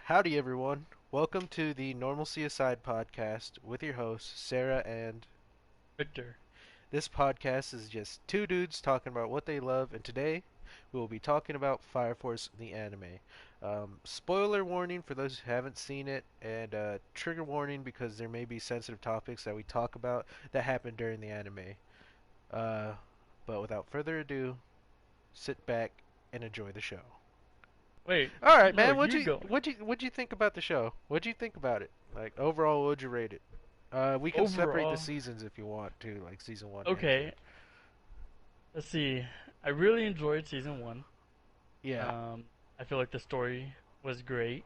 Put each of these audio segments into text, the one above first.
Howdy, everyone. Welcome to the Normalcy Aside podcast with your hosts, Sarah and. Victor. This podcast is just two dudes talking about what they love, and today we will be talking about Fire Force, the anime. Spoiler warning for those who haven't seen it, and trigger warning because there may be sensitive topics that we talk about that happen during the anime. Uh, but without further ado, sit back and enjoy the show. Wait, All right, no, man. you go. What'd you think about the show? What'd you think about it? Like overall, what'd you rate it? We can separate the Overall, seasons if you want to, like season one and two. okay. Let's see. I really enjoyed season one. Yeah. Um, I feel like the story was great,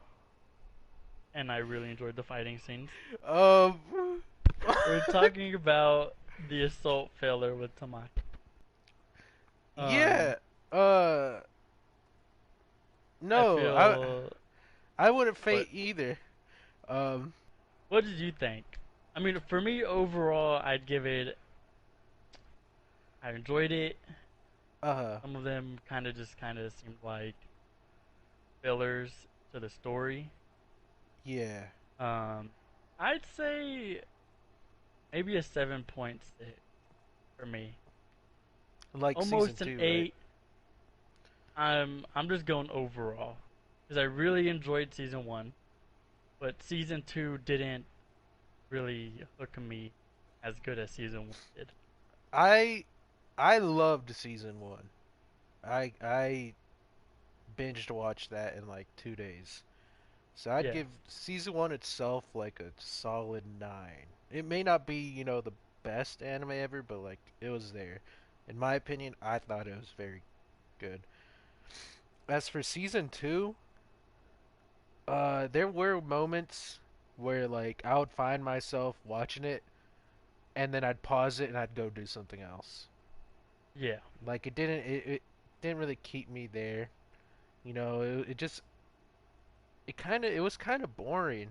and I really enjoyed the fighting scenes. Um. We're talking about the assault failure with Tamaki. Um, yeah. Uh. I No. feel. I wouldn't What? fate either. Um. What did you think? I mean, for me overall, I'd give it. I enjoyed it. Uh. Some of them kind of seemed like fillers to the story. Yeah. Um, I'd say maybe a 7.6 for me. Like season Almost an two, right? 8. I'm just going overall because I really enjoyed season 1, but season 2 didn't really hook me as good as season 1 did. I I loved season one. I binged watched that in like 2 days. So I'd Yeah. give season one itself like a solid 9. It may not be, the best anime ever, but like it was there. In my opinion, I thought it was very good. As for season two, there were moments where like I would find myself watching it and then I'd pause it and I'd go do something else. Yeah. Like it didn't really keep me there. It just it was kind of boring.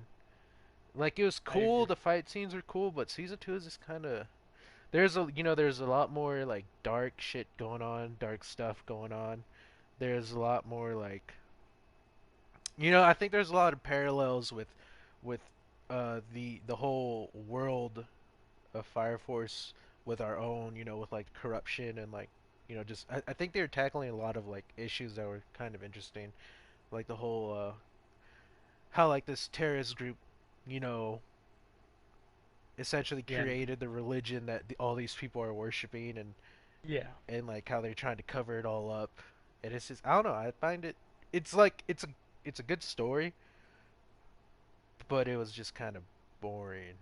Like it was I cool, agree. the fight scenes were cool, but season 2 is just kind of there's a lot more like dark shit going on, dark stuff going on. There's a lot more like I think there's a lot of parallels with the whole world of Fire Force with our own, with like corruption and like just I think they're tackling a lot of like issues that were kind of interesting, like the whole how like this terrorist group, you know, essentially Yeah. created the religion that all these people are worshiping, Yeah. and like how they're trying to cover it all up. And it's just I don't know. I find it's like it's a good story, but it was just kind of boring.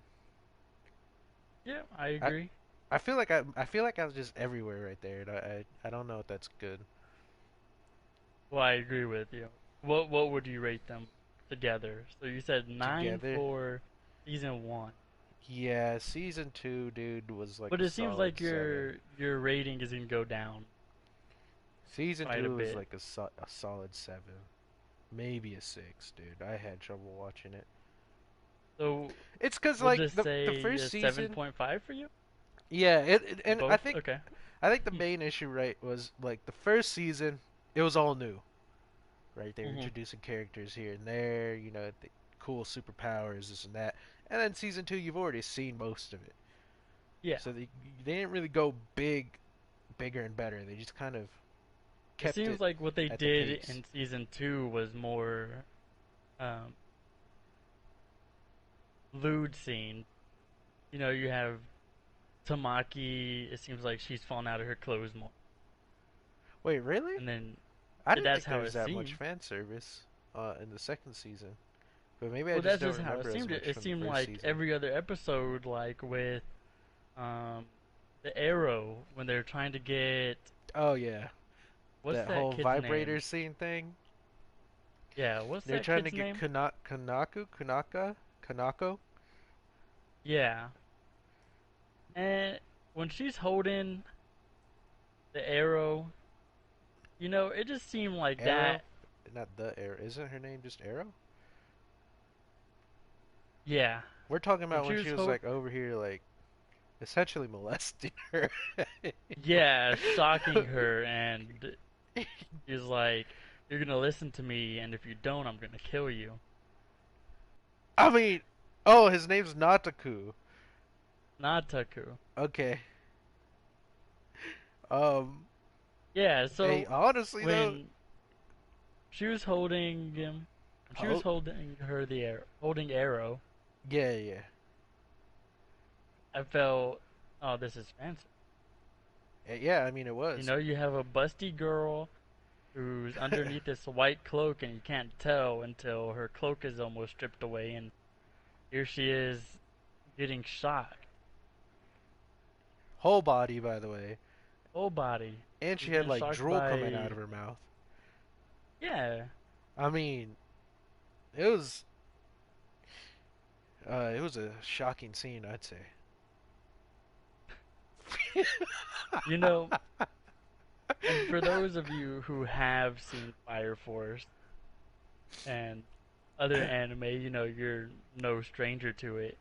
Yeah, I I agree. I feel like I was just everywhere right there. And I don't know if that's good. Well, I agree with you. What would you rate them together? So you said 9 Together, for season 1. yeah, season two, dude, was like But a it seems solid like 7. your rating is gonna go down Season quite a two was bit. like a solid 7, maybe a 6, dude. I had trouble watching it. So It's cause we'll like just the say first a season, 7.5 for you yeah, for and both. Okay. I think the Hmm. main issue, right, was like the first season, it was all new, right? They were Hmm. introducing characters here and there, the cool superpowers, this and that. And then season two, you've already seen most of it, Yeah. so they didn't really go bigger and better. They just kind of It kept seems it like what they at the did pace. in season 2 was more um, lewd scene. You know, you have Tamaki. It seems like she's fallen out of her clothes more, Wait, really? and then I didn't that's think there how was it that much seemed. fan service in the second season, but maybe I Well, just that's don't just how it remember as seemed. much It from the seemed first like season. every other episode, like with um, the arrow when they're trying to get Oh yeah, what's that that whole kid's vibrator name? scene thing. Yeah, what's They're that trying to kid's get name? Kanako. Yeah, and when she's holding the arrow, it just seemed like Arrow, that. not the Arrow. Isn't her name just Arrow? Yeah, We're talking when about she when she was was like over here, like essentially molesting her. yeah, stalking her, and he's like, "You're gonna listen to me, and if you don't, I'm gonna kill you." I mean, oh, his name's Nataku. Not Taku. Okay. Um. Yeah, Hey, so honestly though, when she was holding him, she was oh, holding her the arrow, holding arrow. yeah, yeah. I felt, oh, this is fancy. Yeah, I mean it You was. know, you have a busty girl who's underneath this white cloak, and you can't tell until her cloak is almost stripped away, and here she is getting shot, Whole body, by the way. whole body. And She's she had getting like shocked drool coming out by, of her mouth. yeah, I mean, it was it was a shocking scene, I'd say. you know. And for those of you who have seen Fire Force and other anime, you know you're no stranger to it.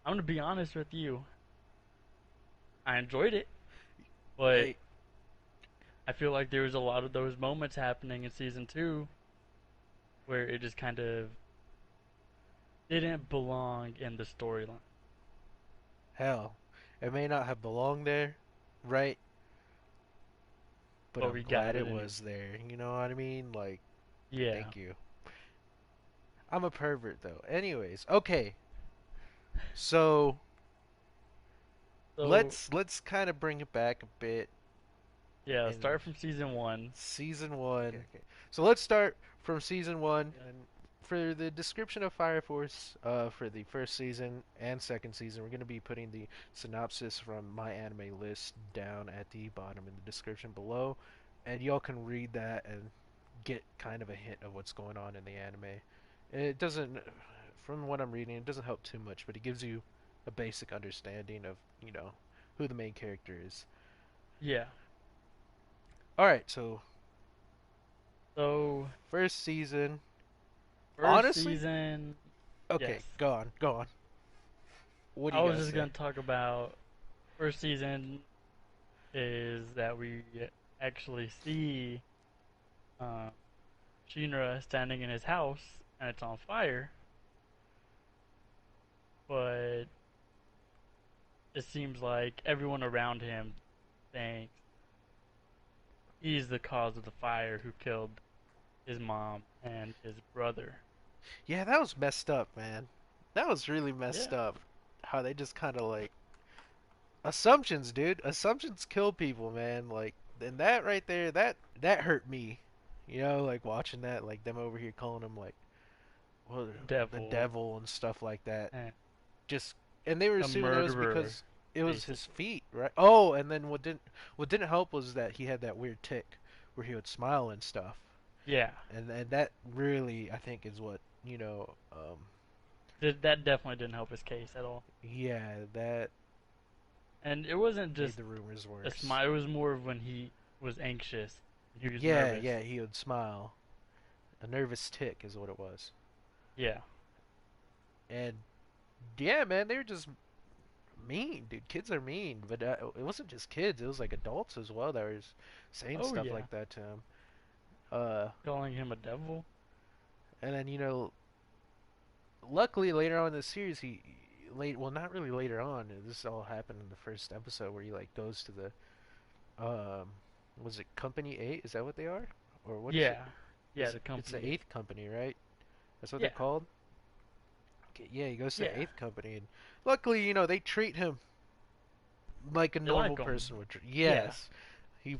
I'm gonna be honest with you. I enjoyed it, but Hey, I feel like there was a lot of those moments happening in season two where it just kind of didn't belong in the storyline. hell, it may not have belonged there, right? But But I'm we got glad it it anyway. was there. You know what I mean? Like, Yeah. thank you. I'm a pervert though. Anyways, okay. So So let's kind of bring it back a bit yeah, in start from season one. season one. Okay. So let's start from season one. And for the description of Fire Force, for the first season and second season, we're going to be putting the synopsis from my anime list down at the bottom in the description below, and y'all can read that and get kind of a hint of what's going on in the anime. It doesn't, from what I'm reading, it doesn't help too much, but it gives you a basic understanding of, who the main character is. Yeah. All right, so So first season. first Honestly, season, okay, yes. go on, go on. What do I you was gotta just say? gonna talk about first season is that we actually see uh, Shinra standing in his house and it's on fire, but it seems like everyone around him thinks he's the cause of the fire who killed his mom and his brother. Yeah, that was messed up, man. That was really messed Yeah. up. How they just kind of like assumptions, dude. Assumptions kill people, man. Like, and that right there, that hurt me. Like watching that, like them over here calling him like, well, the Devil devil and stuff like that. and Just and they were a assuming that was murderer, because it was his basically. feet, right? Oh, and then what didn't help was that he had that weird tick where he would smile and stuff. Yeah. And that really I think is what That definitely didn't help his case at all. yeah, that And it wasn't made just the rumors a worse. smile, it was more of when he was anxious. He was Yeah, nervous. yeah, he would smile. A nervous tick is what it was. Yeah. And yeah, man, they were just mean, dude. Kids are mean, but it wasn't just kids; it was like adults as well that were saying Oh, stuff yeah. like that to him. Uh, Calling him a devil. and then luckily later on in the series, well, not really later on. This all happened in the first episode where he like goes to the um, was it Company 8? Is that what they are, or what is it? Yeah. Yeah, Is the it's the company. eighth company, right? That's what they're Yeah. called. Okay, yeah, he goes to the Yeah. eighth company, and luckily, they treat him like a They like normal him. person would. Yeah. Yes, he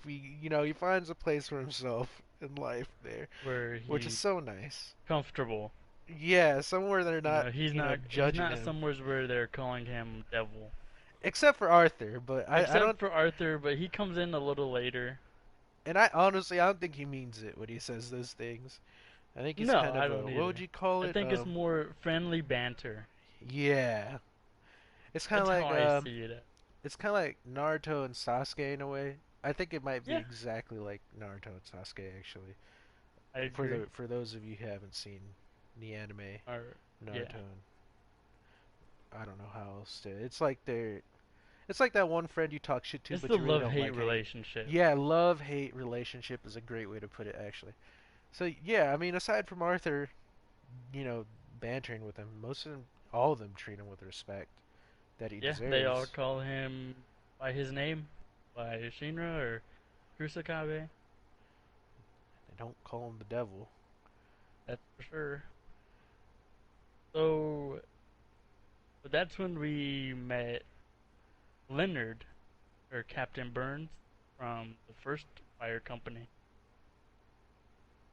finds a place for himself in life there, Where which is he's so nice. comfortable. Yeah, somewhere they're You not, know, he's judging not him, somewhere where they're calling him devil. except for Arthur. But I Except don't, for Arthur, but he comes in a little later. and I honestly I don't think he means it when he says those things. I think he's No, kind I of a don't what would either. you call I it? think it's more friendly banter. Yeah, it's kind of That's how like I see it. it's kind of like Naruto and Sasuke in a way. I think it might be Yeah, exactly like Naruto and Sasuke actually. I For agree. those of you who haven't seen the anime Or Naruto, yeah, and I don't know how else to. It's like that one friend you talk shit to, it's but the you really love don't hate like hanging. relationship. Yeah, love hate relationship is a great way to put it actually. So yeah, I mean aside from Arthur, you know, bantering with him. Most of them, all of them, treat him with respect that he Yeah, they all deserves. call him by his name, by Shinra or Kusakabe. They don't call him the devil. That's for sure. So, but that's when we met Leonard, or Captain Burns, from the first fire company.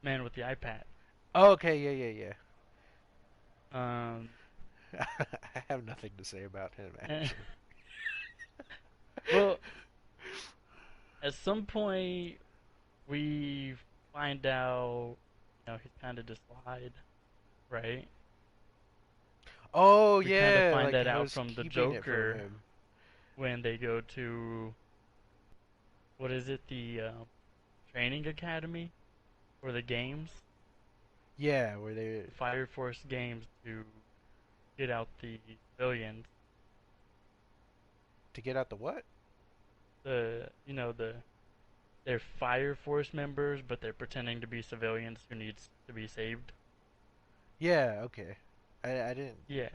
Man with the iPad. Oh, okay, yeah, Um, yeah. I have nothing to say about him eh, actually. well, at some point we find out, he's kind of dislied, right? Oh We kind of yeah, find like that I out was from the keeping it from Joker him. when they go to, what is it, the training academy for the games, Yeah, where they the Fire Force games to get out the civilians. to get out the what? They're Fire Force members, but they're pretending to be civilians who needs to be saved. Yeah, okay. I didn't. Yeah,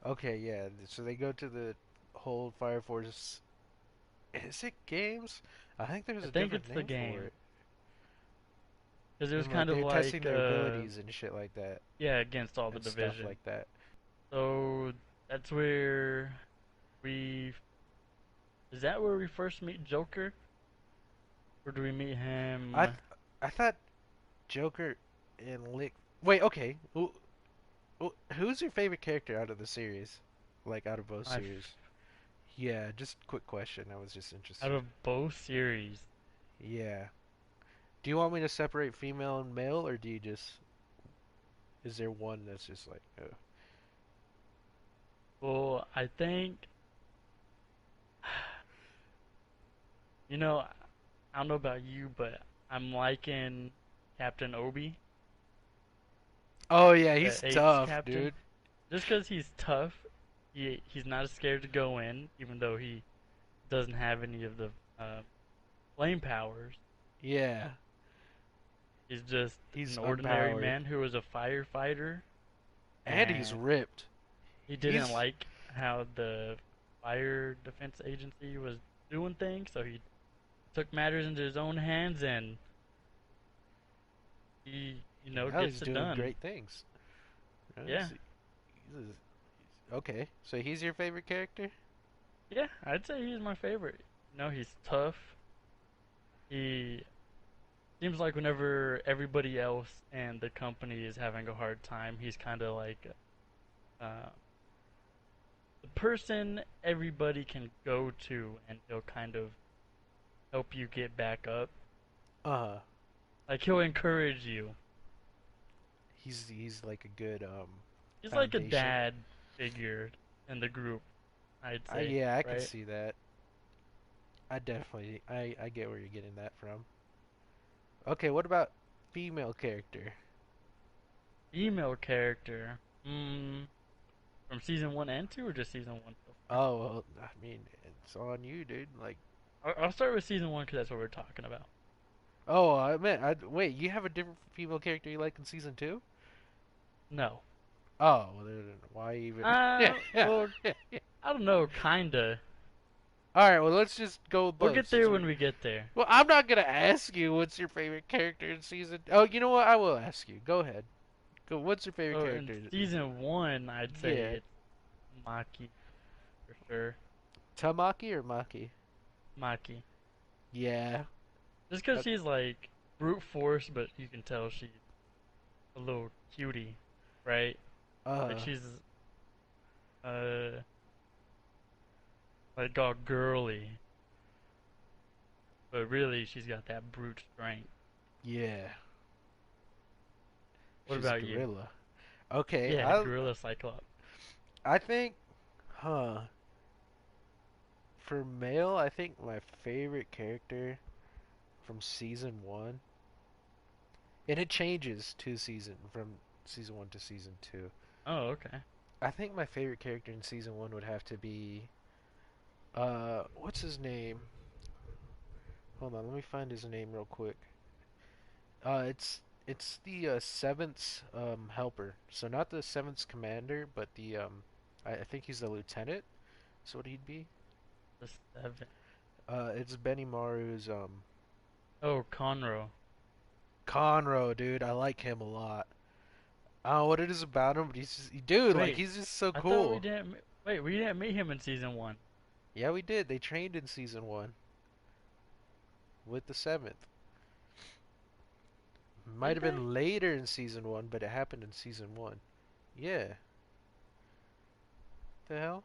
Okay, yeah. So they go to the whole Fire Force. Is it games? I think there's I a think different it's the name for game it. because it was And like kind of they're testing like their abilities and shit like that yeah, against all the and stuff division. like that. So that's where we is that where we first meet Joker, or do we meet I him? th I thought Joker and Lick. Wait, okay. Who's your favorite character out of the series? Like out of both I series? Yeah, just quick question. I was just out interested. of both series. Yeah. Do you want me to separate female and male, or do you just is there one that's just like, Well, I think I don't know about you, but I'm liking Captain Obi, oh yeah, he's the Eight's tough, captain. dude. Just because he's tough, he's not scared to go in, even though he doesn't have any of the uh, flame powers. Yeah, He's just he's an ordinary unpowered, man who was a firefighter, and he's and ripped. he didn't He's like how the fire defense agency was doing things, so he took matters into his own hands and he, now gets he's it doing done. great things. Yeah, Okay, so he's your favorite character? yeah, I'd say he's my favorite. He's tough. He seems like whenever everybody else and the company is having a hard time, he's kind of like uh, the person everybody can go to, and he'll kind of help you get back up. Uh, Like he'll encourage you. he's like a good He's like a foundation. dad figure in the group, I'd I say, yeah, I can right? see that. I get where you're getting that from. Okay, what about female character? Female character. From season one and two, or just season one so far? Oh, well, I mean, it's on you, dude. Like, I'll start with season one because that's what we're talking about. oh, I meant, wait, you have a different female character you like in season two? No. Oh, well, then why even? Yeah, yeah, Well, yeah, yeah. I don't know, kinda. All right, well, let's just go with We'll both get since there we. when we get there. Well, I'm not gonna ask you what's your favorite character in season. Oh, you know what? I will ask you. Go ahead. Go. What's your favorite So in character? season one, I'd say Yeah, it's Maki for sure. Tamaki or Maki? Maki. Yeah. Just because Uh she's like brute force, but you can tell she's a little cutie, right? Like uh. she's uh like all girly, but really she's got that brute strength. Yeah. What She's a about you? gorilla. Okay. Yeah, gorilla cyclops. I think. Huh. For male, I think my favorite character from season one, and it changes from season one to season two. Oh, okay. I think my favorite character in season one would have to be what's his name? Hold on, let me find his name real quick. It's It's the seventh helper. So not the seventh commander, but the I think he's the lieutenant. That's what he'd be. The seven. It's Benimaru's Oh, Conroe. Conroe, dude. I like him a lot. I don't know what it is about him, but he's just, dude, like Wait, he's just so I thought we cool. didn't. Wait, we didn't meet him in season one. Yeah, we did. They trained in season one with the seventh. Might Did have they? been later in season one, but it happened in season one. Yeah. The hell?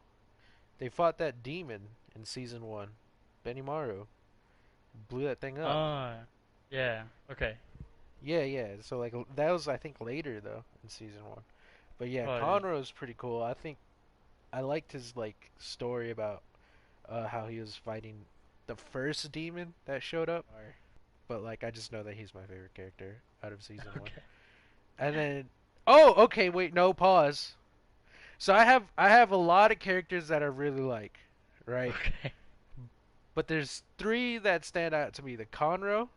They fought that demon in season one. Benimaru blew that thing up. Yeah. Okay. Yeah, yeah. So like that was I think later though in season one. But yeah, Probably. Conroe's pretty cool. I think I liked his like story about how he was fighting the first demon that showed up. Sorry. But like I just know that he's my favorite character out of season one. Okay. And then oh, okay, wait, no, pause. So I have a lot of characters that I really like, right? Okay. But there's three that stand out to me. The Conroe,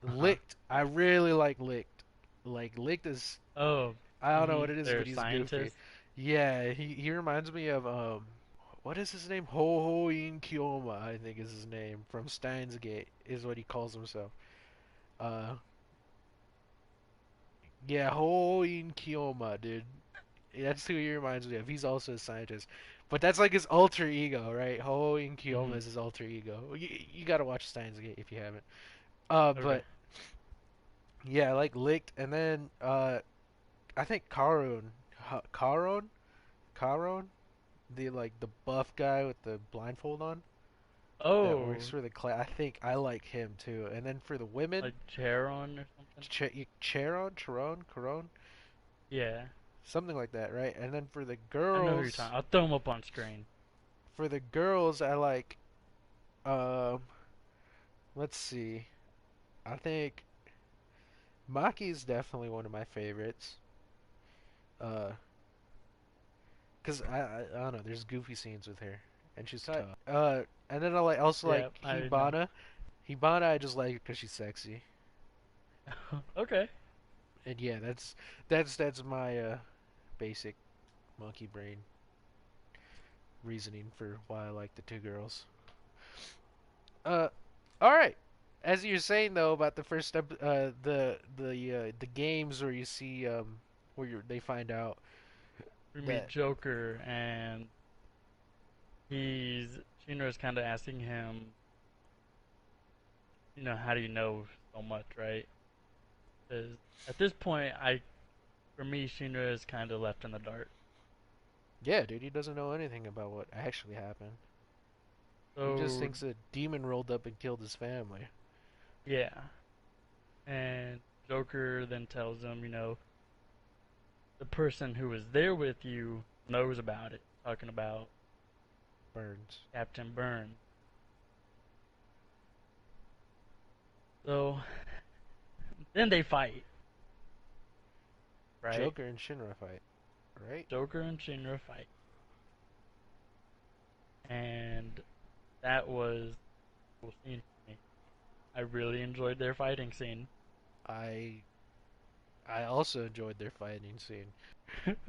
Uh huh. Licht. I really like Licht. Like Licht is Oh. I don't know what Mhm. it is, They're but he's goofy. scientists. Yeah, he reminds me of what is his name? Ho Ho In Kyoma, I think is his name from Steins Gate is what he calls himself. Uh yeah, Ho Ho In Kyoma, dude. That's who he reminds me of. He's also a scientist. But that's like his alter ego, right? Ho Ho In Kyoma Mhm. is his alter ego. You gotta watch Steins Gate if you haven't. Okay. But yeah, I like Licht, and then I think Karon, the like the buff guy with the blindfold on that works Oh, for the class. I think I like him too. And then for the women, like Charon or something. Charon, Yeah. something like that, right? And then I know who you're talking. I'll throw him up on screen. for the girls, I like um, let's see. I think Maki is definitely one of my favorites. Uh, cause I don't know. There's goofy scenes with her, and she's tough. And then I like also like Yeah, I know. Hibana. Hibana, I just like because she's sexy. Okay. And yeah, that's my basic monkey brain reasoning for why I like the two girls. Uh, all right. As you're saying though about the first step, the games where you see they find out We meet that Joker, and Shinra's kind of asking him, how do you know so much, right? 'Cause at this point, for me, Shinra is kind of left in the dark. yeah, dude, he doesn't know anything about what actually happened. He just So thinks a demon rolled up and killed his family. yeah, and Joker then tells him, the person who was there with you knows about it, talking about Burns. Captain Burns. So then they fight, right? Joker and Shinra fight, right? Joker and Shinra fight, and that was a cool scene for me. I really enjoyed their fighting scene. I I also enjoyed their fighting scene.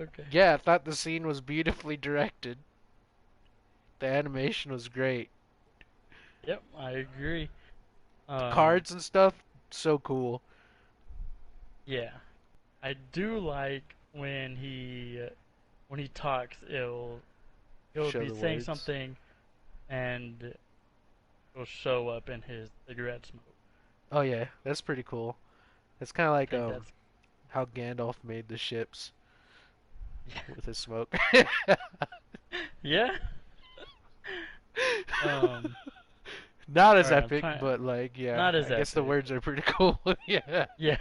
Okay. Yeah, I thought the scene was beautifully directed. The animation was great. Yep, I agree. The Um, cards and stuff, so cool. yeah, I do like when he talks, he'll Show be the saying words. something and it'll show up in his cigarette smoke. Oh yeah, that's pretty cool. It's kind of I like think that's how Gandalf made the ships with his smoke. yeah. Um, Not all as right, I'm epic, trying. but like yeah, Not as I guess the epic. words are pretty cool. Yeah. Yeah,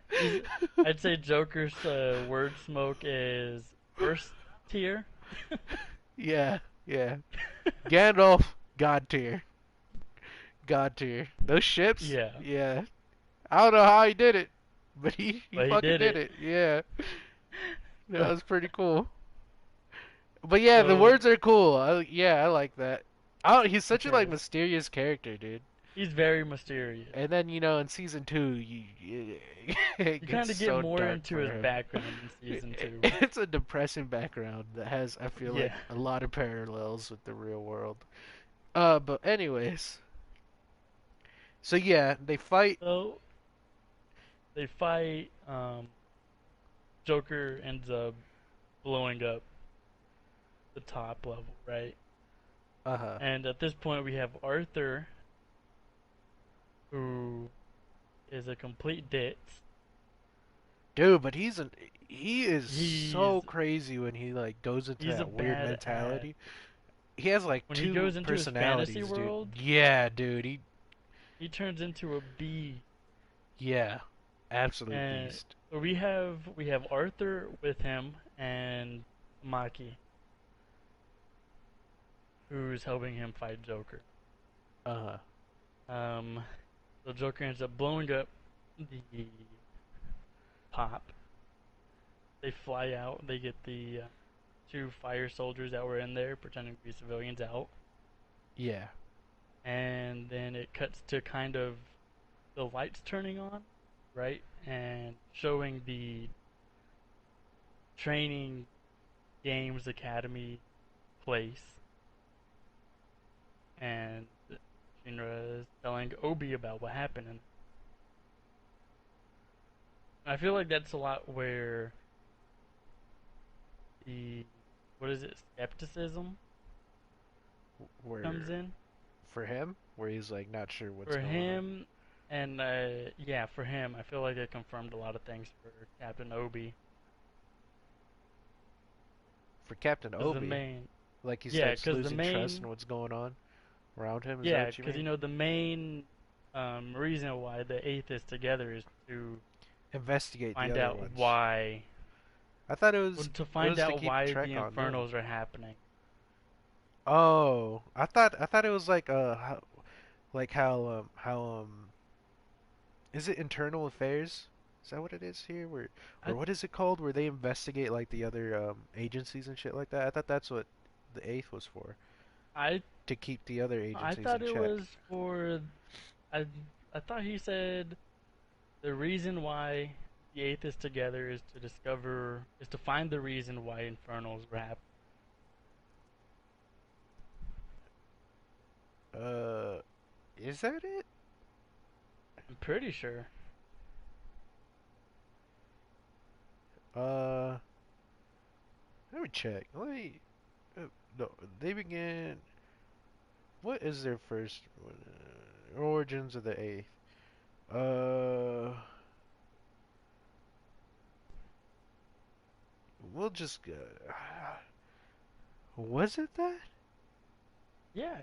he's. I'd say Joker's word smoke is first tier. Yeah, yeah. Gandalf, God tier. God tier. Those ships, Yeah, yeah. I don't know how he did it, but he but he fucking did did it. it. Yeah. That So, was pretty cool. But yeah, the so words are cool. Yeah, I like that. He's such a like okay, mysterious character, dude. He's very mysterious. And then in season two, it You gets kind of get so more dark into for his him. background in season two. It's a depressing background that has, I feel Yeah. like, a lot of parallels with the real world. But anyways, so yeah, they fight. So they fight. Joker ends up blowing up the top level, right? Uh huh. And at this point, we have Arthur, who is a complete ditz. Dude, but he is He's so crazy when he like goes into he's a that weird badass. mentality. He has like When he two goes into his fantasy personalities, dude. world, Yeah, dude. he turns into a bee. Yeah, absolute And beast. we have Arthur with him and Maki, who's helping him fight Joker. Uh huh. Um, so Joker ends up blowing up the top. They fly out. They get the two fire soldiers that were in there pretending to be civilians out, Yeah. and then it cuts to kind of the lights turning on, right, and showing the training games academy place, and Shinra is telling Obi about what happened. And I feel like that's a lot where the what is it skepticism comes Where in for him, where he's like not sure what's for going on. him. And yeah, for him, I feel like it confirmed a lot of things for Captain Obi. For Captain Because the Obi, main, like he yeah, starts because the losing trust in main, what's going on around him. Is that yeah, what you because mean? the main reason why the Eighth is together is to Investigate the find other out ones. why, I thought well, to it find was to out keep why the track on them. Infernals are happening. Oh, I thought it was like how is it internal affairs? Is that what it is here? Where or I what is it called? Where they investigate like the other agencies and shit like that. I thought that's what the eighth was for, I to keep the other I agencies thought in it check. was for I I thought he said the reason why the Eighth is together is to find the reason why Infernals were happening. Uh, is that it? I'm pretty sure. Uh, let me check. No, they began. What is their first origins of the eighth? Uh, we'll just go. Was it that? Yeah,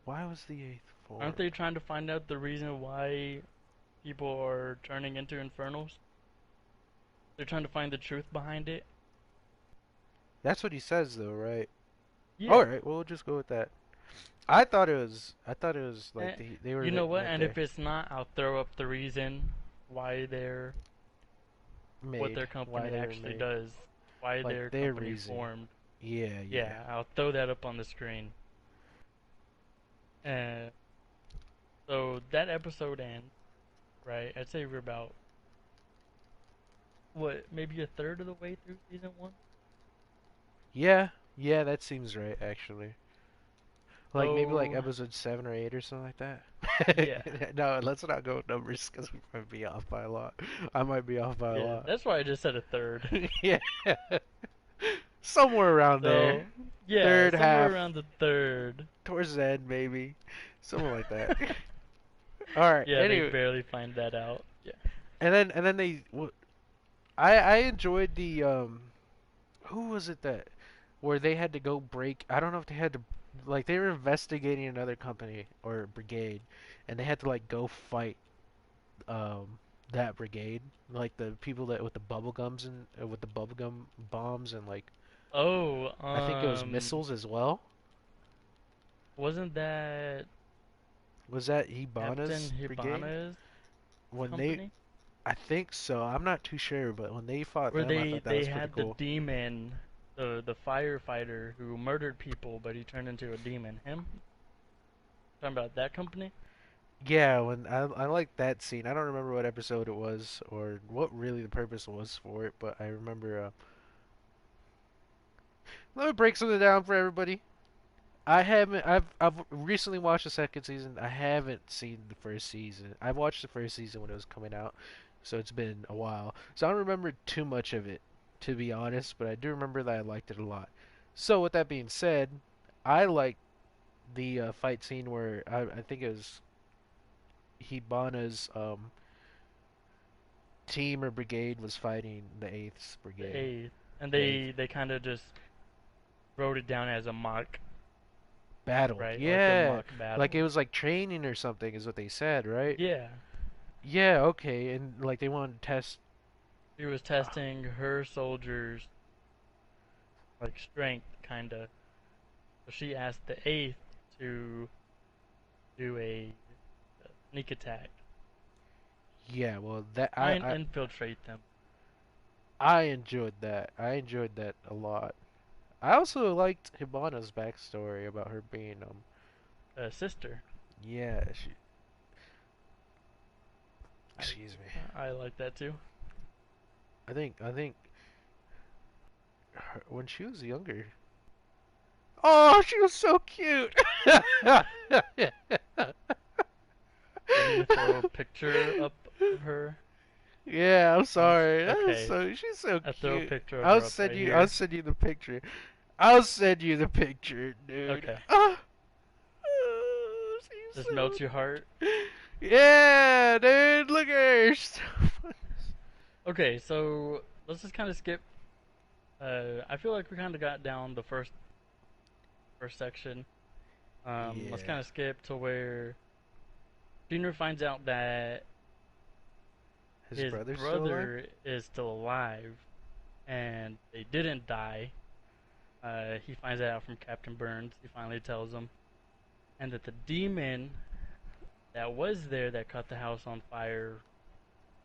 Why was the eighth aren't formed? they trying to find out the reason why people are turning into Infernals? They're trying to find the truth behind it. That's what he says, though, right? All Yeah. right, well, we'll just go with that. I thought it was like And they were you know what? meant And to if it's not, I'll throw up the reason why what made their why company they were actually made, does, why like their their company reason. formed. Yeah, yeah, Yeah, I'll throw that up on the screen. And so that episode ends, right? I'd say we're about what, maybe a third of the way through season one. yeah, yeah. That seems right, actually. Like maybe like So episode 7 or 8 or something like yeah, that. No, let's not go with numbers because we might be off by a lot. I might be off by a yeah, lot. that's why I just said a third. Yeah, somewhere around there. So yeah, Third somewhere half, around the third. towards the end, maybe, something like that. All right. Yeah, they Anyway, barely find that out. Yeah. and then I enjoyed the who was it that where they had to go break. I don't know if they had to like they were investigating another company or brigade, and they had to like go fight that brigade, like the people that with the bubble gums and with the bubblegum bombs and like Oh, I think it was missiles as well. wasn't that Was that Captain Hibana's brigade? Hibana's When they, company? I think so. I'm not too sure, but when they fought Where them, I they thought that they was pretty had the cool. demon, the firefighter who murdered people, but he turned into a demon. Him? Talking about that company? Yeah, when I like that scene. I don't remember what episode it was or what really the purpose was for it, but I remember. Let me break something down for everybody. I haven't. I've recently watched the second season. I haven't seen the first season. I watched the first season when it was coming out, so it's been a while. So I don't remember too much of it, to be honest. But I do remember that I liked it a lot. So with that being said, I like the fight scene where I think it was Hibana's team or brigade was fighting the Eighth The Brigade. eighth, and The Eighth they kind of just wrote it down as a mock, battle. right? Like a Yeah, mock like it battle. was like training or something, is what they said, right? Yeah, Yeah, okay, and like they wanted to test. he was testing her soldiers' like strength, kind of. So she asked the eighth to do a sneak attack, Yeah, well, that try and infiltrate them. I enjoyed that. I enjoyed that a lot. I also liked Hibana's backstory about her being Sister. yeah, she, I excuse me. I like that too. I think when she was younger. Oh, she was so cute. Want me to throw a picture up of her Yeah, I'm on? sorry. That's Okay, so she's so I throw a cute. picture of her up right I'll here. send you the picture. I'll send you the picture, dude. Okay, She's this so melts your heart. yeah, dude. Look at her. Okay, so let's just kind of skip. I feel like we kind of got down the first section. Let's Yeah, kind of skip to where Junior finds out that his his brother's still alive. brother is still alive and they didn't die. He finds that out from Captain Burns. He finally tells him, and that the demon that was there that caught the house on fire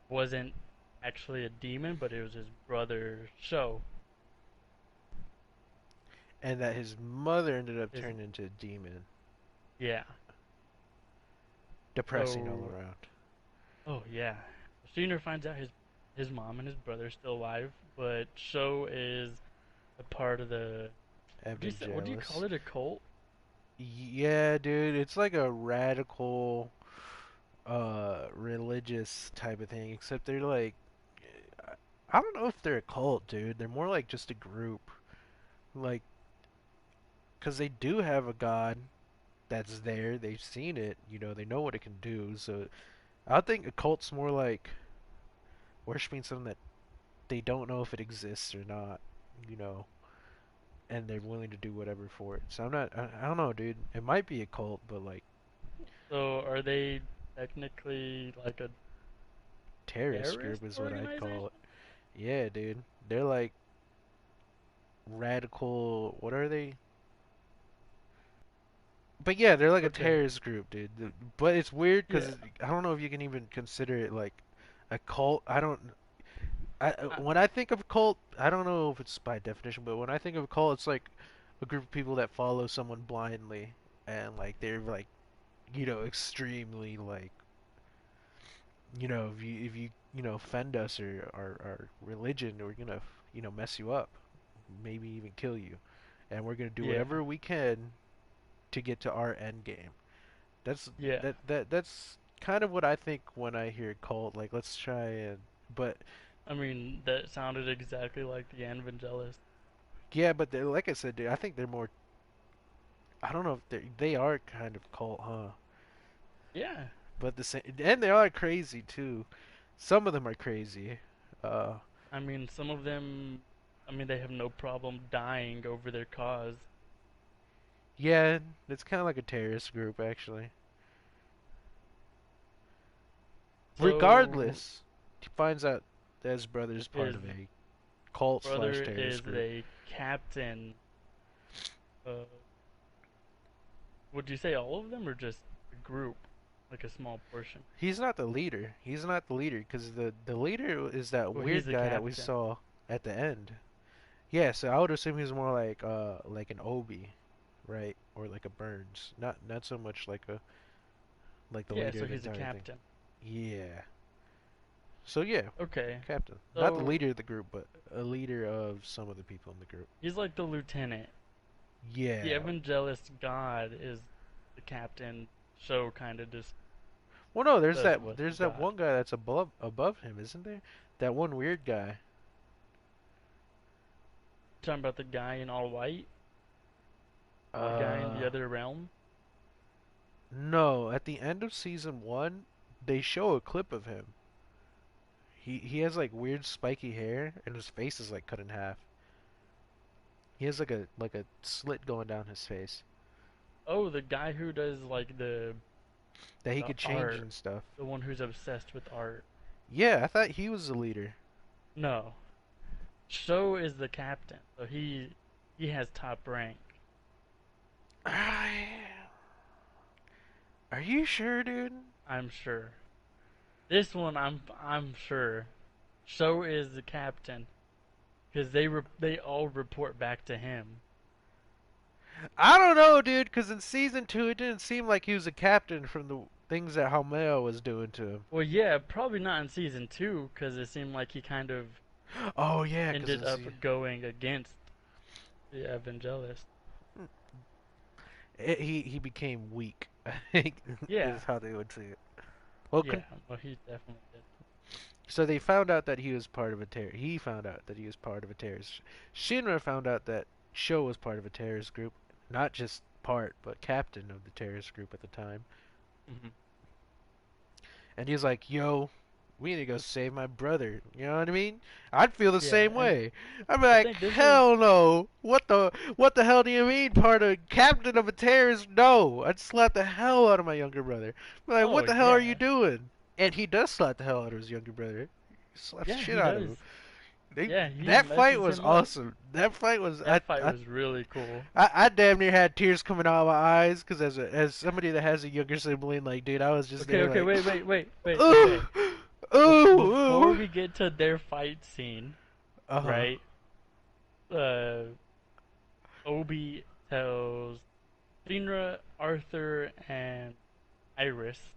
wasn't actually a demon, but it was his brother Sho. And that his mother ended up His turning into a demon. yeah. Depressing all So around. oh yeah, Junior finds out his mom and his brother are still alive, but Sho is a part of the what do you call Evangelist. it, a cult? Yeah, dude, it's like a radical religious type of thing, except they're like I don't know if they're a cult, dude. They're more like just a group. Like cuz they do have a god that's there. They've seen it, they know what it can do. So I think a cult's more like worshiping something that they don't know if it exists or not, you know, and they're willing to do whatever for it. So I don't know, dude. It might be a cult, but like So are they technically like a terrorist terrorist group is what I'd call it. organization? Yeah, dude. They're like radical. What are they? But yeah, they're like a Okay. terrorist group, dude. But it's weird Yeah. because I don't know if you can even consider it like a cult. I don't. I, When I think of cult, I don't know if it's by definition, but when I think of a cult, it's like a group of people that follow someone blindly, and like they're like extremely like if you offend us or our religion, we're gonna mess you up, maybe even kill you, and we're gonna do yeah. whatever we can to get to our end game. That's Yeah. that's kind of what I think when I hear cult. Like let's try and but I mean, that sounded exactly like the Evangelist. yeah, but like I said, dude, I think they're more. I don't know if they are kind of cult, huh? Yeah. But the same, and they are crazy too. Some of them are crazy. Uh, I mean, some of them, I mean, they have no problem dying over their cause. yeah, it's kind of like a terrorist group actually. So Regardless, he finds out that his brother's part his of a cult slash brother terrorist is group. a captain. Uh, would you say all of them or just a group, like a small portion? He's not the leader. He's not the leader because the leader is that Well, he's weird the guy that we captain. saw at the end. Yeah, so I would assume he's more like an Obi, right? Or like a Burns. Not so much like a like the Yeah, leader so of the he's a entire thing. captain. Yeah. So yeah, Okay. captain. Not the So leader of the group, but a leader of some of the people in the group. he's like the lieutenant. The Yeah. evangelist god is the captain. So kind of just Well, no, does what the there's that god. one guy that's above him, isn't there? That one weird guy. Talking about the guy in all white, the guy in the Uh, other realm. no. At the end of season one, they show a clip of him. He has like weird spiky hair, and his face is like cut in half. He has like a slit going down his face Oh, the guy who does like that he the could change art, and stuff. the one who's obsessed with art. Yeah, I thought he was the leader. No, Sho is the captain, so he has top rank. Are you sure, dude? I'm sure. This one, I'm sure. Sho is the captain because they all report back to him. I don't know, dude, because in season two it didn't seem like he was a captain from the things that Hameo was doing to him. Well, yeah, probably not in season two because it seemed like he kind of Oh yeah, because ended up going against the evangelist. he became weak. I think Yeah, is how they would say it. Well, yeah. Well, he definitely did. so they found out that he was part of a terror. He found out that he was part of a terrorist. Shinra found out that Sho was part of a terrorist group, not just part, but captain of the terrorist group at the time. Hmm. And he's like, "Yo, we need to go save my brother." You know what I mean? I'd feel the Yeah, same and way. I'd be I like, think this is "Hell no! What the hell do you mean, part of captain of a terrorist? No! I'd slap the hell out of my younger brother. Be like, oh what the hell are you yeah, doing?" And he does slap the hell out of his younger brother. He slaps the yeah shit he out of does. him. They, Yeah, he that fight messes was him up. awesome. That fight was That fight was really cool. I damn near had tears coming out of my eyes because as somebody that has a younger sibling, like dude, I was just Okay, there okay, like, wait. ooh, Okay, before ooh. we get to their fight scene, Uh huh. right? Uh, Obi tells Shinra, Arthur, and Iris,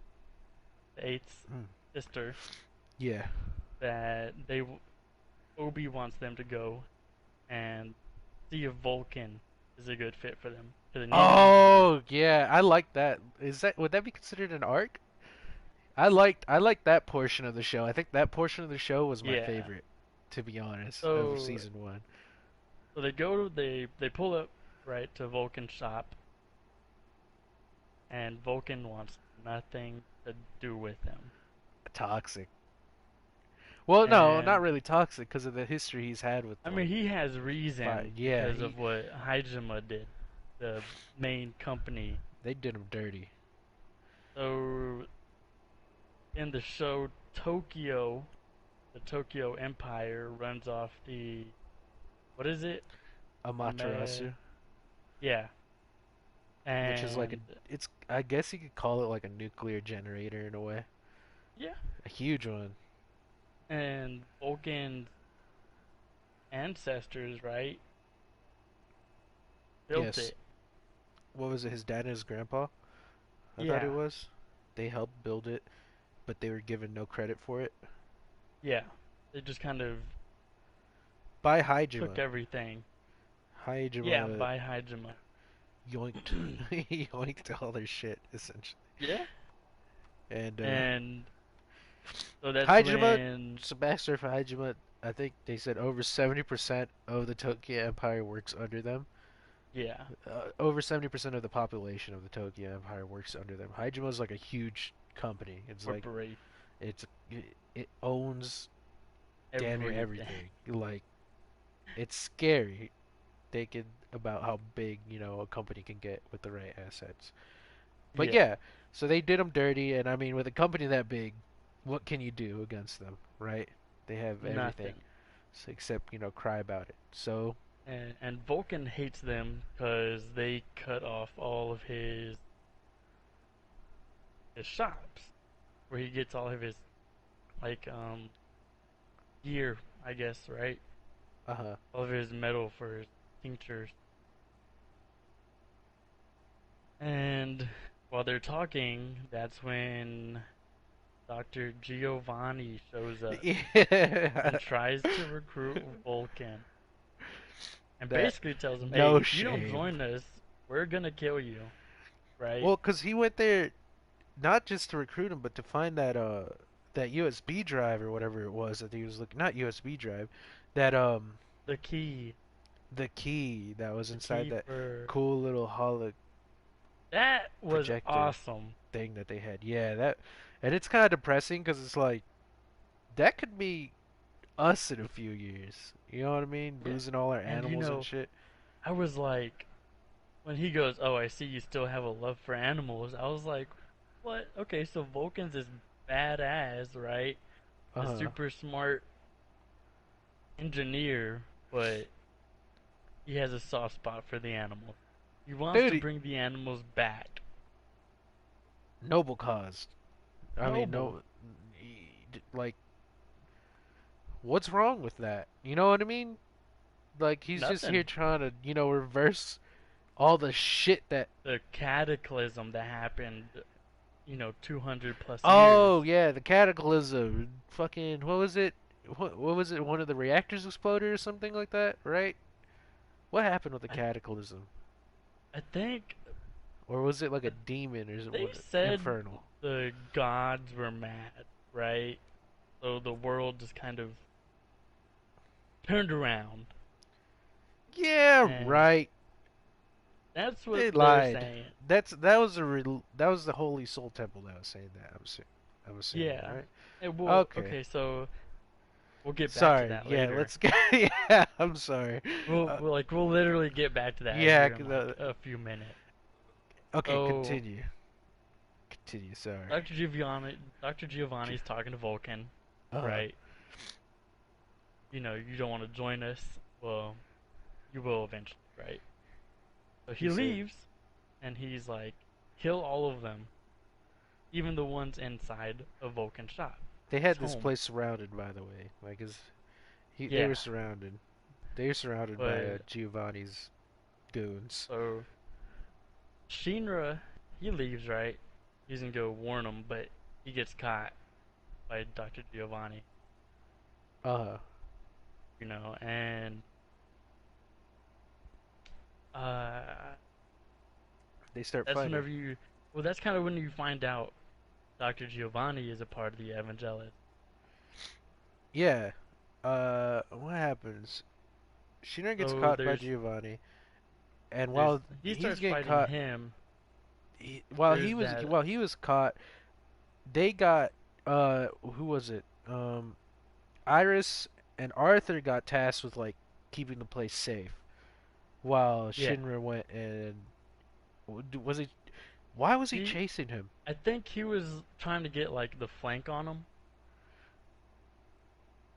the eighth Mm. sister, Yeah. that Obi wants them to go and see if Vulcan is a good fit for them. Because they need a new leader. Oh yeah, I like that. Is that would that be considered an arc? I liked that portion of the show. I think that portion of the show was my Yeah. favorite, to be honest, of So season one. so they pull up right to Vulcan's shop, and Vulcan wants nothing to do with them. Toxic. Well, no, not And really toxic because of the history he's had with I mean, like he has reason yeah, because of what Hajime did, the main company. they did him dirty. So in the show, Tokyo, the Tokyo Empire runs off the what is it? Amaterasu, Yeah, which is like and it's I guess you could call it like a nuclear generator in a way. yeah, A huge one. and Vulcan's ancestors, right, built Yes. it. What was it? His dad and his grandpa? I thought it Yeah, was. They helped build it, but they were given no credit for it. yeah. They just kind of By took Hajime. everything. Yeah, Hajime by Hajime. yoinked yoinked all their shit essentially. Yeah, And and so that's Hajime, when Sebastian for Hajime, I think they said over 70% of the Tokyo Empire works under them. yeah, Over 70% of the population of the Tokyo Empire works under them. Hajime is like a huge company. It's like corporate it's it owns damn near everything. everything. Like it's scary thinking about how big a company can get with the right assets. But Yeah, yeah, so they did them dirty, and I mean, with a company that big, what can you do against them, right? They have everything, nothing. except cry about it. So And Vulcan hates them because they cut off all of his shops where he gets all of his like gear, I guess, right? uh huh. All of his metal for his tinctures. And while they're talking, that's when Dr. Giovanni shows up Yeah. and tries to recruit Vulcan and That basically tells him, "Hey, no if you don't shame. join us, we're gonna kill you." Right? Well, 'cause he went there not just to recruit him, but to find that USB drive or whatever it was that he was looking. Not USB drive, that The key, the key that was the inside key that for cool little holo that was projector awesome. thing that they had. Yeah, that, and it's kind of depressing because it's like that could be us in a few years. You know what I mean? Yeah, Losing all our and animals and shit. I was like, when he goes, "Oh, I see you still have a love for animals." I was like, "What? Okay, so Vulcan's this badass, right? Uh The huh. super smart engineer, but he has a soft spot for the animals. He wants to Dude, bring the animals back. noble cause. I mean, Noble. no, like, what's wrong with that? You know what I mean? Like, he's just here Nothing. trying to, reverse all the shit that. The cataclysm that happened, 200 plus Oh years. yeah, the cataclysm. Fucking what was it? What was it? One of the reactors exploded or something like that, right? What happened with the I, cataclysm? I think Or was it like a demon or they what? said Infernal. the gods were mad, right? So the world just kind of turned around. Yeah, And right. that's what They they're lied. saying. That was the Holy Soul Temple that was saying that. I'm assuming, Yeah. right? And we'll, Okay. okay, so we'll get back to Sorry. that Yeah, later. let's get. Yeah, I'm sorry. We'll, Uh, we'll like we'll literally get back to that yeah. here in like a few minutes. Okay, So continue. Continue. Sorry. Dr. Giovanni's talking to Vulcan, Uh huh. right? You don't want to join us. Well, you will eventually, right? So He he said leaves, and he's like, kill all of them, even the ones inside of Vulcan's shop, they his had this home. place surrounded. By the way, they were Yeah, surrounded. They were surrounded by but Giovanni's goons. so Shinra, he leaves, right? He's gonna go warn them, but he gets caught by Dr. Giovanni, Uh huh. and uh, They start that's fighting. whenever you, well, that's kind of when you find out Dr. Giovanni is a part of the Evangelists. Yeah. What happens? Shiner gets So caught by Giovanni, and while he he's starts getting fighting caught, him. he There's was that, while he was caught, they got who was it? Iris and Arthur got tasked with like keeping the place safe, while yeah. Shinra went and was he? Why was he He, chasing him? I think he was trying to get like the flank on him,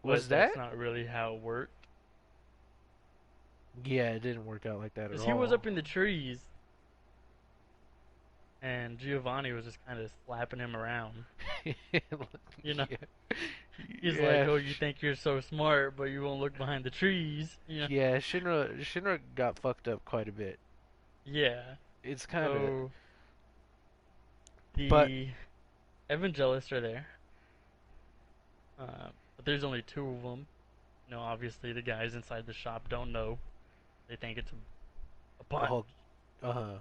Was but that? that's not really how it worked. Yeah, it didn't work out like that at Cause he was all. up in the trees, and Giovanni was just kind of slapping him around. You know, Yeah, he's like, yeah, "Oh, you think you're so smart, but you won't look behind the trees." yeah. Shinra got fucked up quite a bit. Yeah. It's kind of, So but the Evangelists are there, but there's only two of them. Obviously the guys inside the shop don't know. They think it's a bunch oh, uh,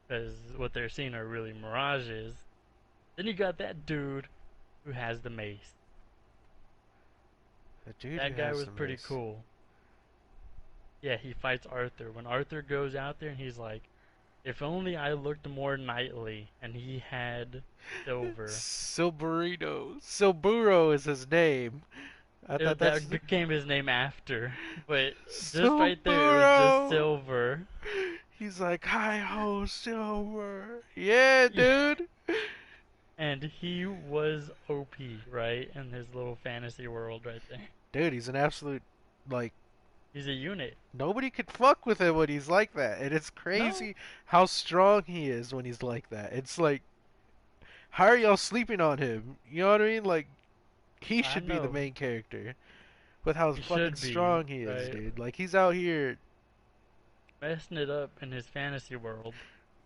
because what they're seeing are really mirages. Then you got that dude who has the mace. the dude who That guy has was the pretty mace. cool. Yeah, he fights Arthur. When Arthur goes out there and he's like, if only I looked more knightly, and he had silver. Silburo is his name. I thought that's That became his name after, but just right there, it was just Silburo. silver. He's like, hi ho, Silver. Yeah, Yeah, dude. and he was OP, right? In his little fantasy world right there. Dude, he's an absolute, like, He's a unit. nobody could fuck with him when he's like that. And it's No, crazy how strong he is when he's like that. It's like, how are y'all sleeping on him? You know what I mean? Like, he I should be the know. main character with how He fucking should be, strong he is, right? dude. Like, he's out here. Messing it up in his fantasy world.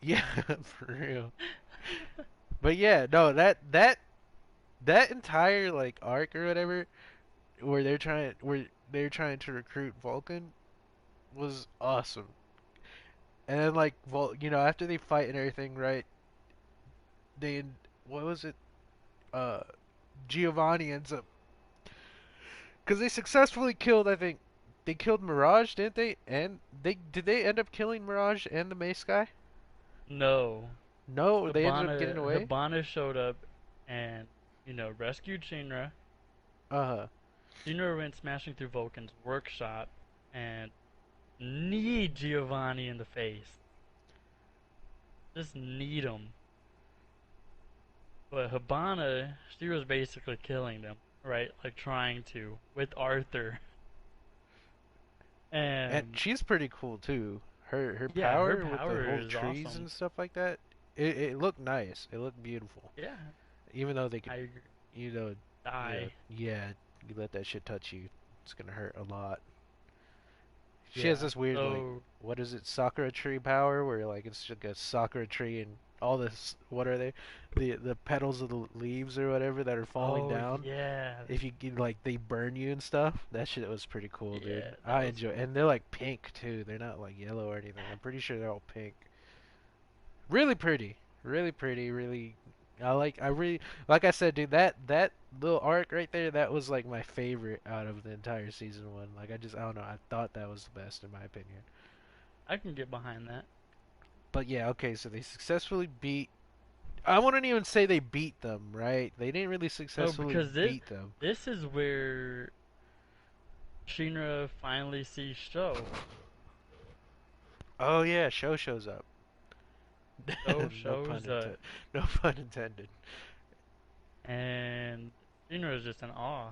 Yeah, for real. But yeah, no, that entire like arc or whatever, where they're trying to recruit Vulcan was awesome. And then like after they fight and everything, right? They what was it? Uh, Giovanni ends up because they successfully killed. I think they killed Mirage, didn't they? And they end up killing Mirage and the Mace guy? No, No, they ended up getting away. Hibana showed up and rescued Shinra. Uh, Shinra went smashing through Vulcan's workshop and kneed Giovanni in the face. Just kneed him. But Hibana, she was basically killing them, right? Like trying to with Arthur. and And she's pretty cool too. Her yeah, her power with the power whole is trees awesome. and stuff like that. It looked nice. It looked beautiful. Yeah, Even though they could, I you know, die. yeah, you let that shit touch you, it's gonna hurt a lot. She has Yeah. this weird like, So what is it, Sakura tree power, where like it's like a Sakura tree and all this. What are they? The petals of the leaves or whatever that are falling oh down. yeah. If you get like they burn you and stuff. That shit was pretty cool, dude. Yeah, that I was enjoy, and they're like pink too. They're not like yellow or anything. I'm pretty sure they're all pink. Really pretty, really pretty, really. I really like I said, dude. That little arc right there, that was like my favorite out of the entire season one. Like I don't know. I thought that was the best in my opinion. I can get behind that. But yeah, okay. So they successfully beat. I wouldn't even say they beat them, right? They didn't really No, successfully because this beat them. this is where Shinra finally sees Sho. Oh yeah, Show shows up. Sho No pun shows up, intended. No pun intended. and Shinra is just in awe,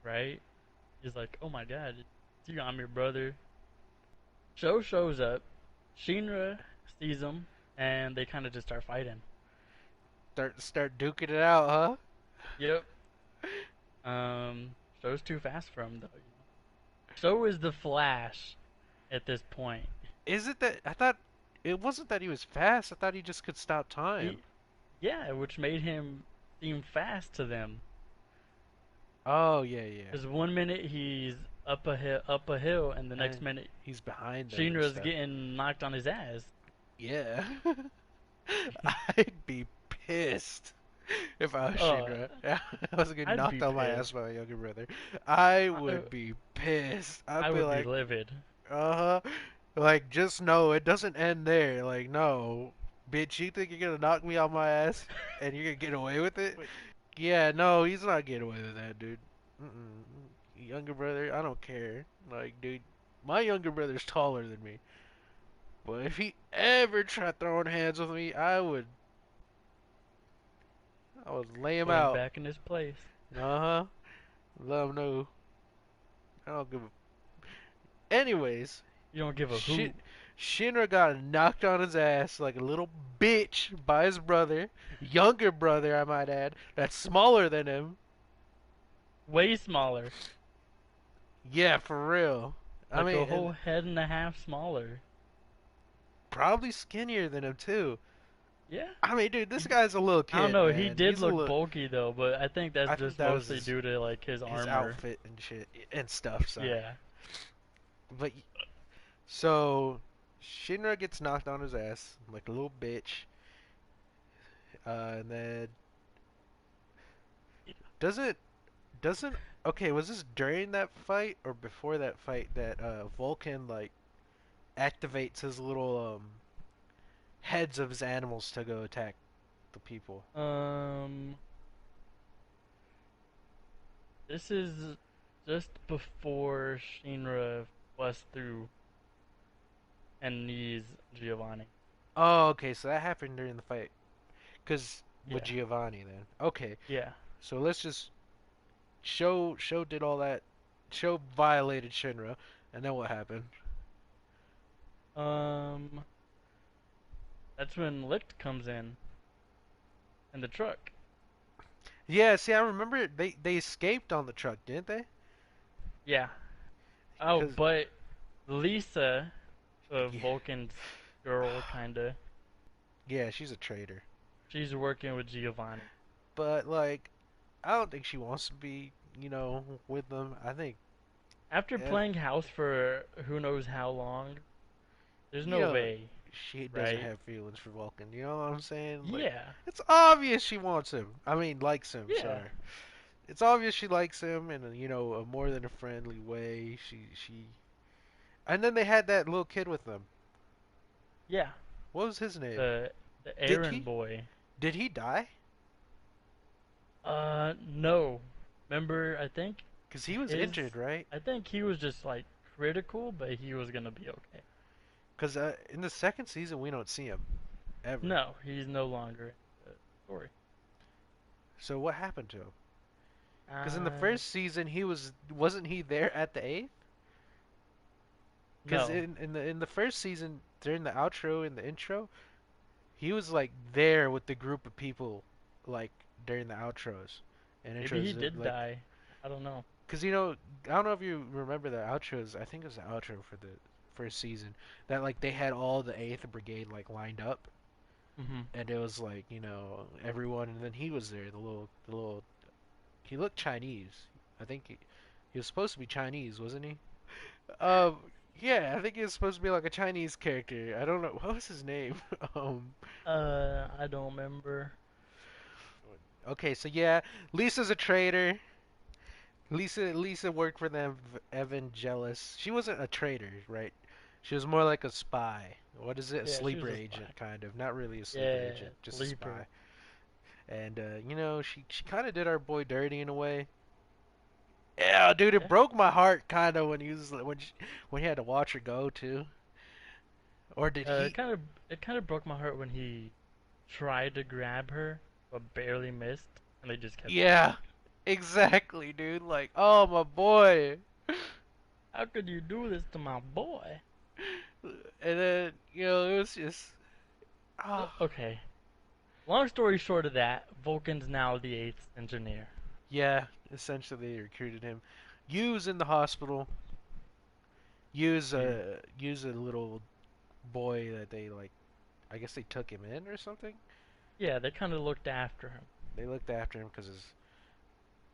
right? He's like, "Oh my God, I'm your brother." Sho shows up. Shinra sees him, and they kind of just start fighting. Start duking it out, Yep. Sho's too fast for him though. Sho is the Flash at this point. Is it that I thought it wasn't that he was fast? I thought he just could stop time. He, yeah, which made him seem fast to them. Oh yeah, yeah. Because one minute he's up a hill, and the next And minute he's behind them and Shinra's stuff. getting knocked on his ass. Yeah. I'd be pissed if I was Oh, Shinra. I was getting I'd be knocked on my ass pissed. by my younger brother. I I, would be pissed. I'd I be would be like, livid. uh huh. Like, just know it doesn't end there. Like, no. Bitch, you think you're gonna knock me on my ass and you're gonna get away with it? Yeah, no, he's not getting away with that, dude. Mm-mm. Younger brother, I don't care. Like, dude, my younger brother's taller than me. But if he ever tried throwing hands with me, I would lay him Put him out. back in his place. Uh huh. Let him know. I don't give a. Anyways, You don't give a shit. hoot. Shinra got knocked on his ass like a little bitch by his brother, younger brother, I might add, that's smaller than him. Way smaller. Yeah, for real. I Like mean, a and whole head and a half smaller. probably skinnier than him too. Yeah. I mean, dude, this He, guy's a little I don't kid, know. He man. did He's a look little. bulky though, but I think that's I think just that was mostly due to like his his armor. outfit and shit and stuff. Sorry, Yeah. but so Shinra gets knocked on his ass like a little bitch, and then doesn't doesn't okay. Was this during that fight or before that fight that Vulcan like activates his little heads of his animals to go attack the people? Um, this is just before Shinra busts through and knees Giovanni. Oh, okay. So that happened during the fight, cause with Yeah. Giovanni then. Okay, Yeah. so let's just show did all that. Show violated Shinra, and then what happened? Um, that's when Licht comes in the truck. Yeah, see, I remember they escaped on the truck, didn't they? Yeah. Oh, Cause but Lisa, yeah, Vulcan's girl, kinda. Yeah, she's a traitor. She's working with Giovanni. But like, I don't think she wants to be, with them. I think, After if, playing house for who knows how long, there's you no know, way, she doesn't right? have feelings for Vulcan. You know what I'm saying? Like, Yeah, it's obvious she wants him. I mean, likes him. yeah, Sorry. It's obvious she likes him in a more than a friendly way. And then they had that little kid with them. yeah. What was his name? The the Did errand he boy. did he die? No. Remember, Cause he was his, injured, right? I think he was just like critical, but he was gonna be okay. Cause in the second season we don't see him ever. No, he's no longer in the story. So what happened to him? Cause in the Uh, first season he wasn't he there at the eighth? Cause no. in the first season during the outro and the intro he was like there with the group of people, like during the outros and Maybe he intros, did like, die. I don't know. cause I don't know if you remember the outros. I think it was the outro for the first season that like they had all the Eighth Brigade like lined up, Hmm. and it was like everyone, and then he was there. The little he looked Chinese. I think he was supposed to be Chinese, wasn't he? Um, yeah, I think he was supposed to be like a Chinese character. I don't know what was his name. um, I don't remember. Okay, so yeah, Lisa's a traitor. Lisa worked for the Evangelist. She wasn't a traitor, right? She was more like a spy. What is it? A Yeah, she sleeper was a spy. agent, kind of. Not really a sleeper Yeah, agent, just a spy. sleeper. And she kind of did our boy dirty in a way. Yeah, dude, it Yeah. broke my heart kind of when he had to watch her go too. Or did It he? kind of broke my heart when he tried to grab her, but barely missed, and they just kept Yeah, shooting. exactly, dude. Like, oh my boy. How could you do this to my boy? And then it was just So, ah. okay. Long story short of that, Vulcan's now the eighth engineer. Yeah, essentially they recruited him. Use in the hospital. To Use a little boy that they like. I guess they took him in or something. Yeah, they kind of looked after him. They looked after him because his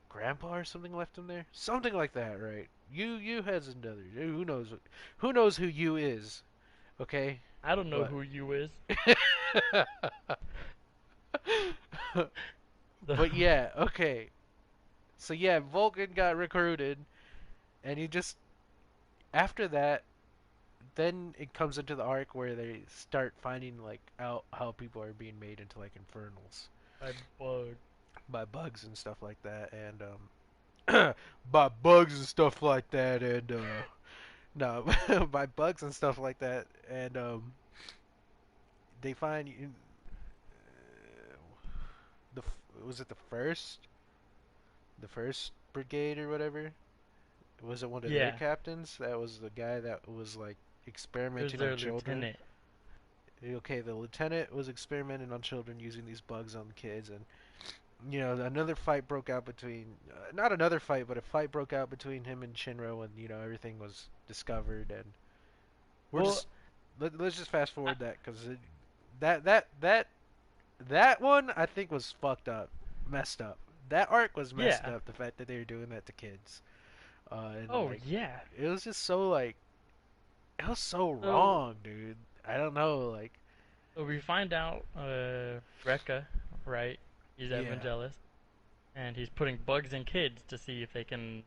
grandpa or something left him there. Something like that, right? You has another. Who knows who you is? Okay, I don't know but who you is. So, but yeah, okay. So yeah, Vulcan got recruited, and he just after that then it comes into the arc where they start finding like out how people are being made into like infernals I bug. by bugs and stuff like that, and by bugs and stuff like that, and no, by bugs and stuff like that, and they find the was it the first brigade or whatever? Was it one of their Yeah, captains? That was the guy that was like it was experimenting on their children. lieutenant. Okay, the lieutenant was experimenting on children using these bugs on the kids, and another fight broke out between not another fight, but a fight broke out between him and Shinra when everything was discovered, and we're Well, just let's just fast I, forward that because that that that that one I think was fucked up, messed up. That arc was messed yeah. up. The fact that they were doing that to kids, and Oh like yeah. it was just so like it was so So wrong, dude. I don't know, like so we find out Rekka, right? He's yeah. Evangelist, and he's putting bugs in kids to see if they can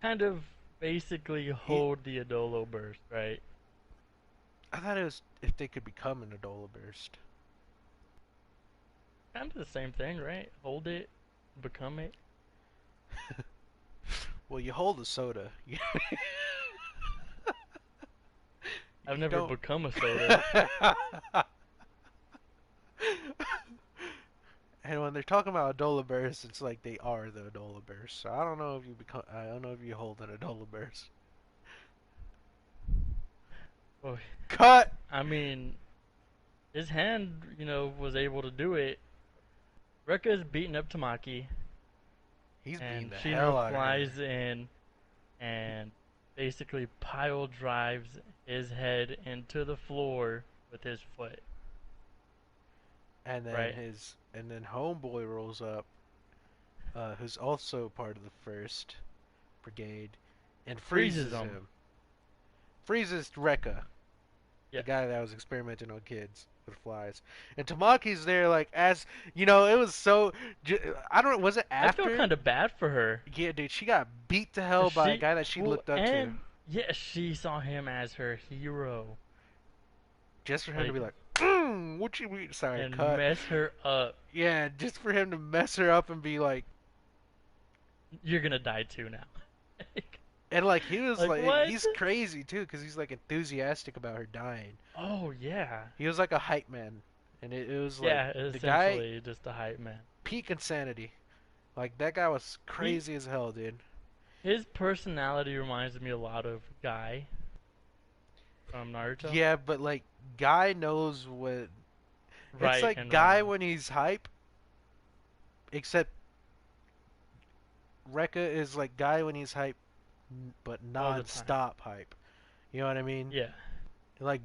kind of basically He hold the Adolo burst, right? I thought it was if they could become an Adola burst. Kind of the same thing, right? Hold it, become it. Well, you hold a soda. You, I've you never don't. become a soda. And when they're talking about Adola burst, it's like they are the Adola burst. So I don't know if you become. I don't know if you hold an Adola burst. Well, Cut. I mean, his hand, was able to do it. Rekka is beating up Tamaki, He's beating and the Shinra hell out of her. flies in and basically pile drives his head into the floor with his foot. Right. and then Homeboy rolls up, who's also part of the first brigade, and Freezes freezes him. him. Freezes Rekka, the Yeah. guy that was experimenting on kids with flies. And Tamaki's there, like, as you know, it was so. I don't know, was it I feel after? kind of bad for her. Yeah, dude, she got beat to hell by a She, guy that she well, looked up to, and yeah, she saw him as her hero. just for him to Like, be like, what you mean? Sorry, and cut. mess her up. Yeah, just for him to mess her up and be like, You're gonna die too now. and like he was Like, like, what? he's crazy too, because he's like enthusiastic about her dying. Oh, yeah. He was like a hype man, and it was like Yeah, the guy essentially just a hype man. peak insanity. Like that guy was He crazy as hell, dude. His personality reminds me a lot of Guy from Naruto. Yeah, but like guy knows what it's Right like and guy wrong when he's hype, except Rekka is like guy when he's hype, but all the time. non-stop hype. You know what I mean? Yeah. Like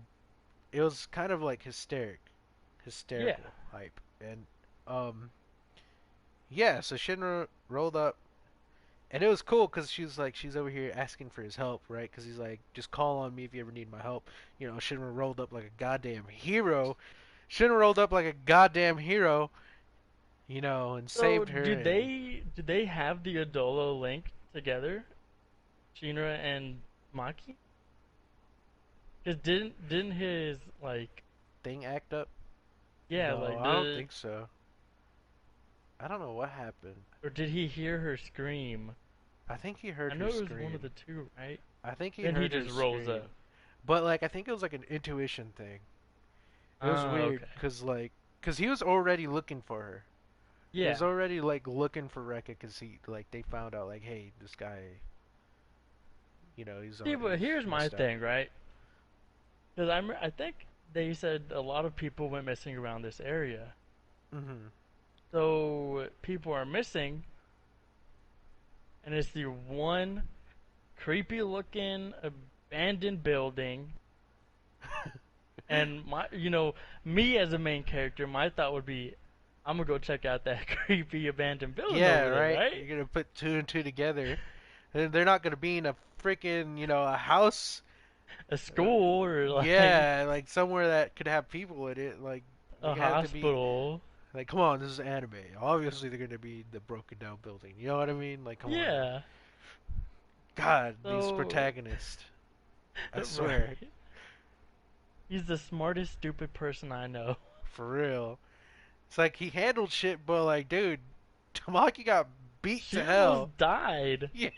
it was kind of like Yeah. hysterical hype, and um, yeah. So Shinra rolled up, and it was cool because she's over here asking for his help, right? Because he's like, just call on me if you ever need my help. You know, Shinra rolled up like a goddamn hero. Shinra rolled up like a goddamn hero, you know, and So saved her. And do they have the Adolo link together? Shinra and Maki? Cause didn't his like thing act up? yeah, No, like I don't the think so. I don't know what happened. or did he hear her scream? I think he I heard know her it was one of scream. the two, right? I think he Then he heard her just rolls scream. up. But like I think it was like an intuition thing. It was Oh, weird okay. cuz he was already looking for her. He was Yeah. already like looking for Rekka cuz he like they found out like hey, this guy, you know, See, but he's here's my messed up. thing, right? Because I think they said a lot of people went missing around this area. Mhm. So people are missing, and it's the one creepy looking abandoned building. And me as a main character, my thought would be, I'm gonna go check out that creepy abandoned building Yeah, over there, right? right? You're going to put two and two together. And they're not going to be in a freaking, you know, a house. A Uh, school or like yeah, like somewhere that could have people in it. Like they a have to be hospital. like, come on, this is anime. Obviously, they're gonna be the broken down building. You know what I mean? Like, come on. Yeah. God, these So, protagonists. I swear, right. He's the smartest stupid person I know. for real. It's like he handled shit, but like, dude, Tamaki got beat to She hell. almost died. Yeah.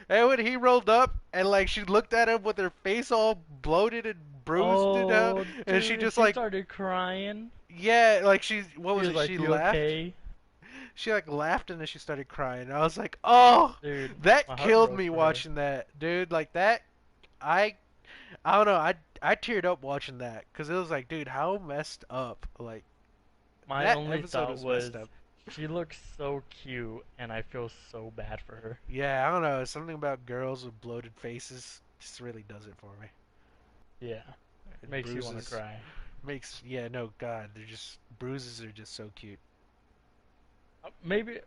And when he rolled up and like she looked at him with her face all bloated and bruised and Oh, and she dude, just she like, started crying. yeah, like she, what She was was it? like, She "You laughed. okay?" She like laughed and then she started crying. I was like, oh, Dude, that my heart killed broke me for her. watching that, dude. Like that, I, I don't know. I teared up watching that because it was like, dude, how messed up. Like My that only episode thought was messed was, up. she looks so cute, and I feel so bad for her. Yeah, I don't know. Something about girls with bloated faces just really does it for me. Yeah, And makes you want to bruises cry. makes, yeah, no, God, they're just bruises are just so cute. Maybe,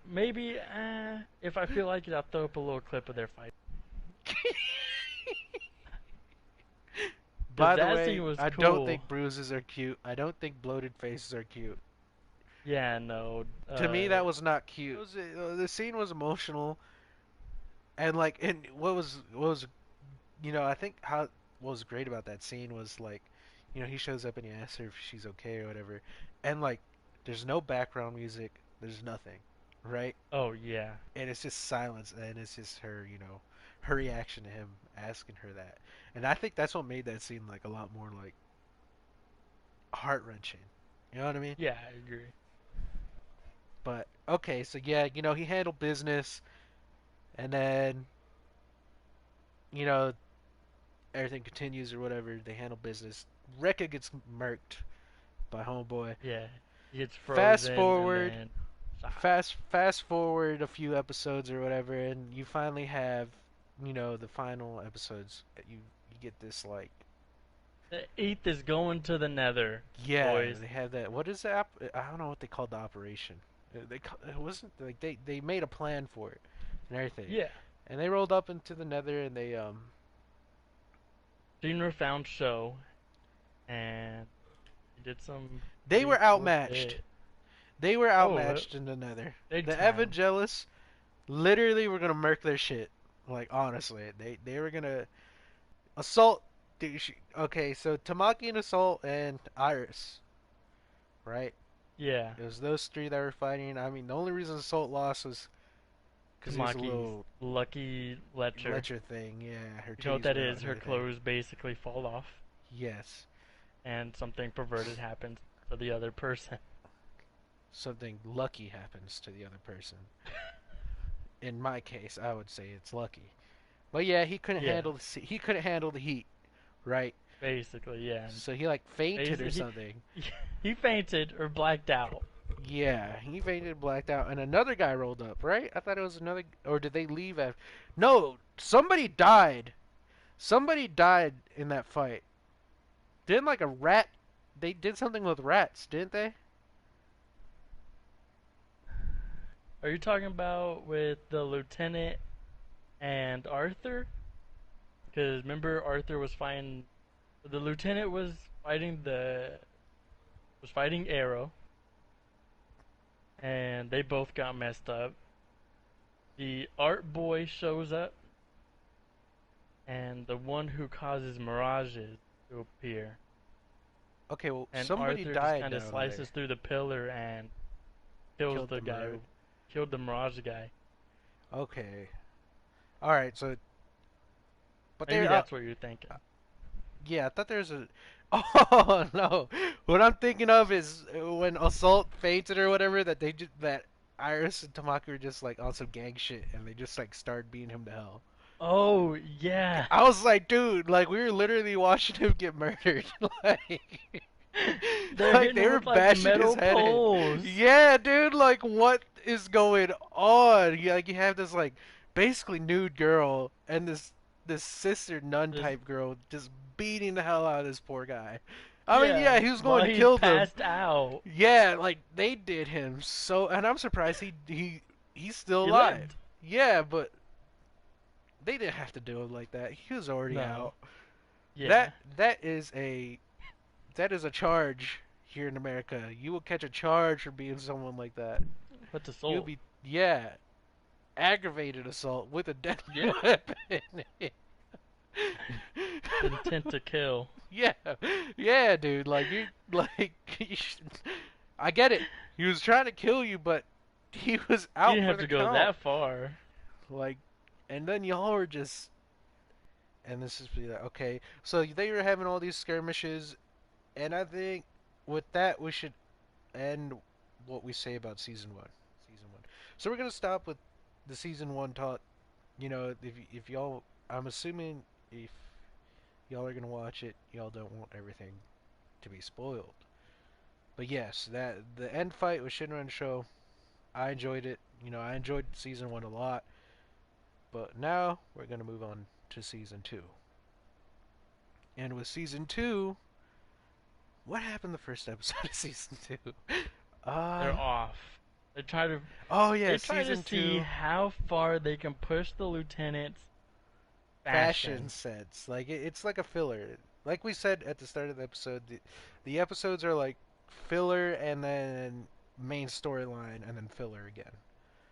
if I feel like it, I'll throw up a little clip of their fight. Cause By the that way, scene was I don't cool. think bruises are cute. I don't think bloated faces are cute. Yeah, no. To me, that was not cute. The scene was emotional, and like, and what was you know, I think how what was great about that scene was like, you know, he shows up and he asks her if she's okay or whatever, and like, there's no background music, there's nothing, right? Oh yeah. And it's just silence, and it's just her, you know, her reaction to him asking her that, and I think that's what made that scene like a lot more like heart wrenching. You know what I mean? Yeah, I agree. But okay, so yeah, you know, he handled business, and then you know everything continues or whatever. They handle business. Rekka gets murked by Homeboy. Yeah, he gets Fast frozen and forward, then shot. fast forward a few episodes or whatever, and you finally have, you know, the final episodes. You get this like The eighth is going to the Nether, Yeah, boys. they had that. What is that? I don't know what they called the operation. It wasn't like they made a plan for it and everything, Yeah. and they rolled up into the Nether and Shinra found Show and he did some they pretty were cool outmatched. shit. They were Oh, outmatched in the Nether. big The time. Evangelists literally were gonna murk their shit. Like honestly, they were gonna assault. Okay, so Tamaki and Assault and Iris, right? Yeah. It was those three that were fighting. I mean, the only reason Assault lost was because he was a Tamaki's little lucky Letcher. Ledger thing. Yeah, her You know what titties that were out is? and Her everything. clothes basically fall off Yes, and something perverted happens to the other person. something lucky happens to the other person. In my case, I would say it's lucky. But yeah, Yeah. he couldn't handle the heat, right? Basically, yeah. And So he like fainted or basically, something. he fainted or blacked out. Yeah, he fainted, blacked out, and another guy rolled up, right? I thought it was another, or did they leave after? No, somebody died. Somebody died in that fight. Didn't like a rat? They did something with rats, didn't they? Are you talking about with the lieutenant and Arthur? Because remember, Arthur was fighting. The lieutenant was fighting Arrow, and they both got messed up. The art boy shows up, and the one who causes mirages to appear. Okay, well, And somebody Arthur just died kind of down there. slices through the pillar and kills Killed the the guy mirage. who killed the mirage guy. Okay. All right. So, but Maybe they're that's what you're thinking. yeah. I thought there was a. Oh no! What I'm thinking of is when Assault fainted or whatever. That Iris and Tamaki were just like on some gang shit, and they just like started beating him to hell. Oh yeah, I was like, dude, like we were literally watching him get murdered. like, they're like hitting they him were with like bashing his metal head in. poles. Yeah, dude, like what is going on? Like you have this like basically nude girl and this sister nun Just type girl just beating the hell out of this poor guy. I mean, yeah, yeah, he was going while to he's kill them. passed out, Yeah, like they did him so, and I'm surprised he's still he alive. lived. Yeah, but they didn't have to do him like that. He was already No, out. yeah, That that is a that is a charge here in America. You will catch a charge for being someone like that. what's You'll assault? be yeah, aggravated assault with a deadly Yeah, weapon. intent to kill. yeah, yeah, dude. Like you, like I get it. He was trying to kill you, but he was He out didn't for have the to go count. that far. Like, and then y'all were just, and this is be like, okay. So they were having all these skirmishes, and I think with that we should end what we say about season one. Season one. So we're gonna stop with the season one talk. You know, if y'all, I'm assuming if y'all are gonna watch it, y'all don't want everything to be spoiled. But yes, that the end fight with Shinra and Show, I enjoyed it. You know, I enjoyed season one a lot. But now we're gonna move on to season two. And with season two, what happened the first episode of season two? They're Uh off. They try to oh yeah, they try to season see two how far they can push the lieutenant's fashion fashion. sense. Like it's like a filler. Like we said at the start of the episode, the episodes are like filler and then main storyline and then filler again.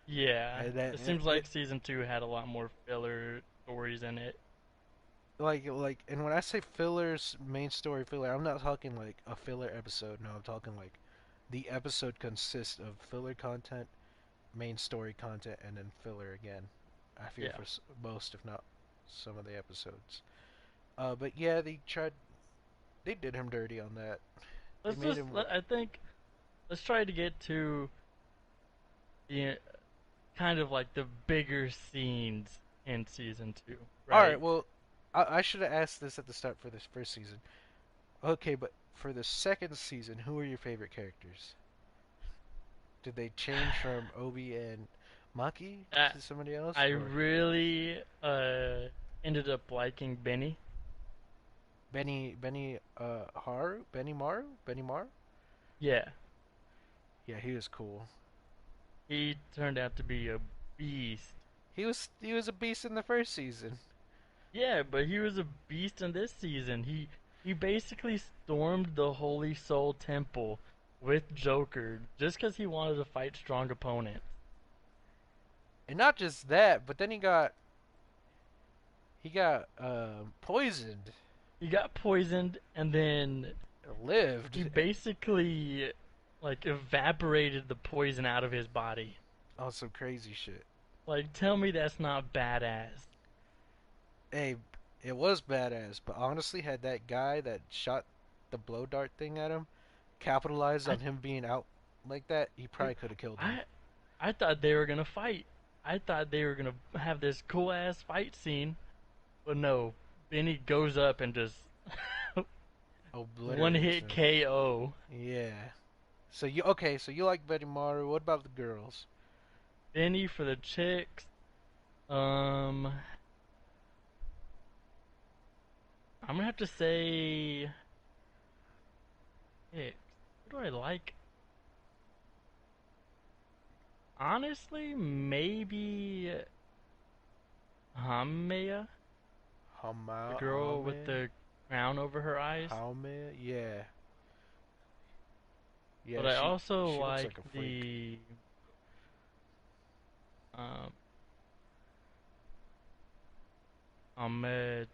Yeah, And then it seems like season two had a lot more filler stories in it. and when I say fillers, main story filler, I'm not talking like a filler episode. No, I'm talking like the episode consists of filler content, main story content, and then filler again. I feel Yeah. for most, if not some of the episodes. But yeah, they did him dirty on that. They Let's made just him. I think let's try to get to the kind of like the bigger scenes in season two, All right, right? well, I should have asked this at the start for this first season. Okay, but for the second season, who are your favorite characters? Did they change from Obi and Maki I, to somebody else, I or really ended up liking Benny. Benny Maru. Yeah, Yeah, he was cool. he turned out to be a beast. He was a beast in the first season. Yeah, but he was a beast in this season. He basically stormed the Holy Soul Temple with Joker just because he wanted to fight strong opponents. And not just that, but then he got poisoned. He got poisoned and then he Lived basically like evaporated the poison out of his body. on some crazy shit. Like, tell me that's not badass. Hey, it was badass, but honestly, had that guy that shot the blow dart thing at him capitalized I on him being out like that, he dude, probably could have killed him. I I thought they were gonna fight. I thought they were gonna have this cool ass fight scene, but no. Benny goes up and just one Obliterates hit him. KO. Yeah. So you okay? So you like Betty Maru? What about the girls? Benny for the chicks. Um, I'm gonna have to say chicks. Who do I like? Honestly, maybe Hamea, the girl with Hame? the crown over her eyes. Hame? Yeah. But Yeah, I she also she looks like like a freak. the um Ahmed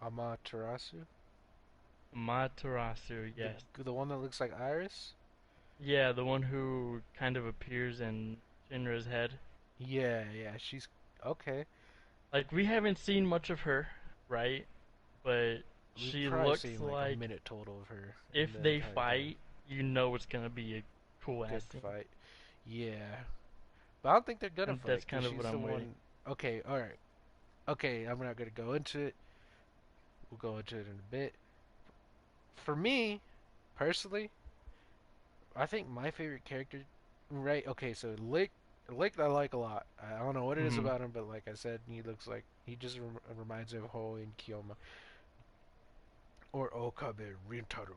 Amaterasu? Matarasu. The Yes, the one that looks like Iris? yeah, the one who kind of appears in Shinra's head. Yeah, yeah, she's okay. Like we haven't seen much of her, right? But We've she probably looks seen like a like minute total of her in if the they entire thing. fight, you know it's gonna be a cool Good ass scene, fight. Yeah. But I don't think they're gonna and fight that's because kind of what she's the I'm waiting. one. Okay, alright. Okay, I'm not gonna go into it. We'll go into it in a bit. For me, personally, I think my favorite character. Right, okay, so Lick I like a lot. I don't know what it is Hmm. about him, but like I said, he looks like. He just reminds me of Ho and Kiyoma. Or Okabe Rintaro.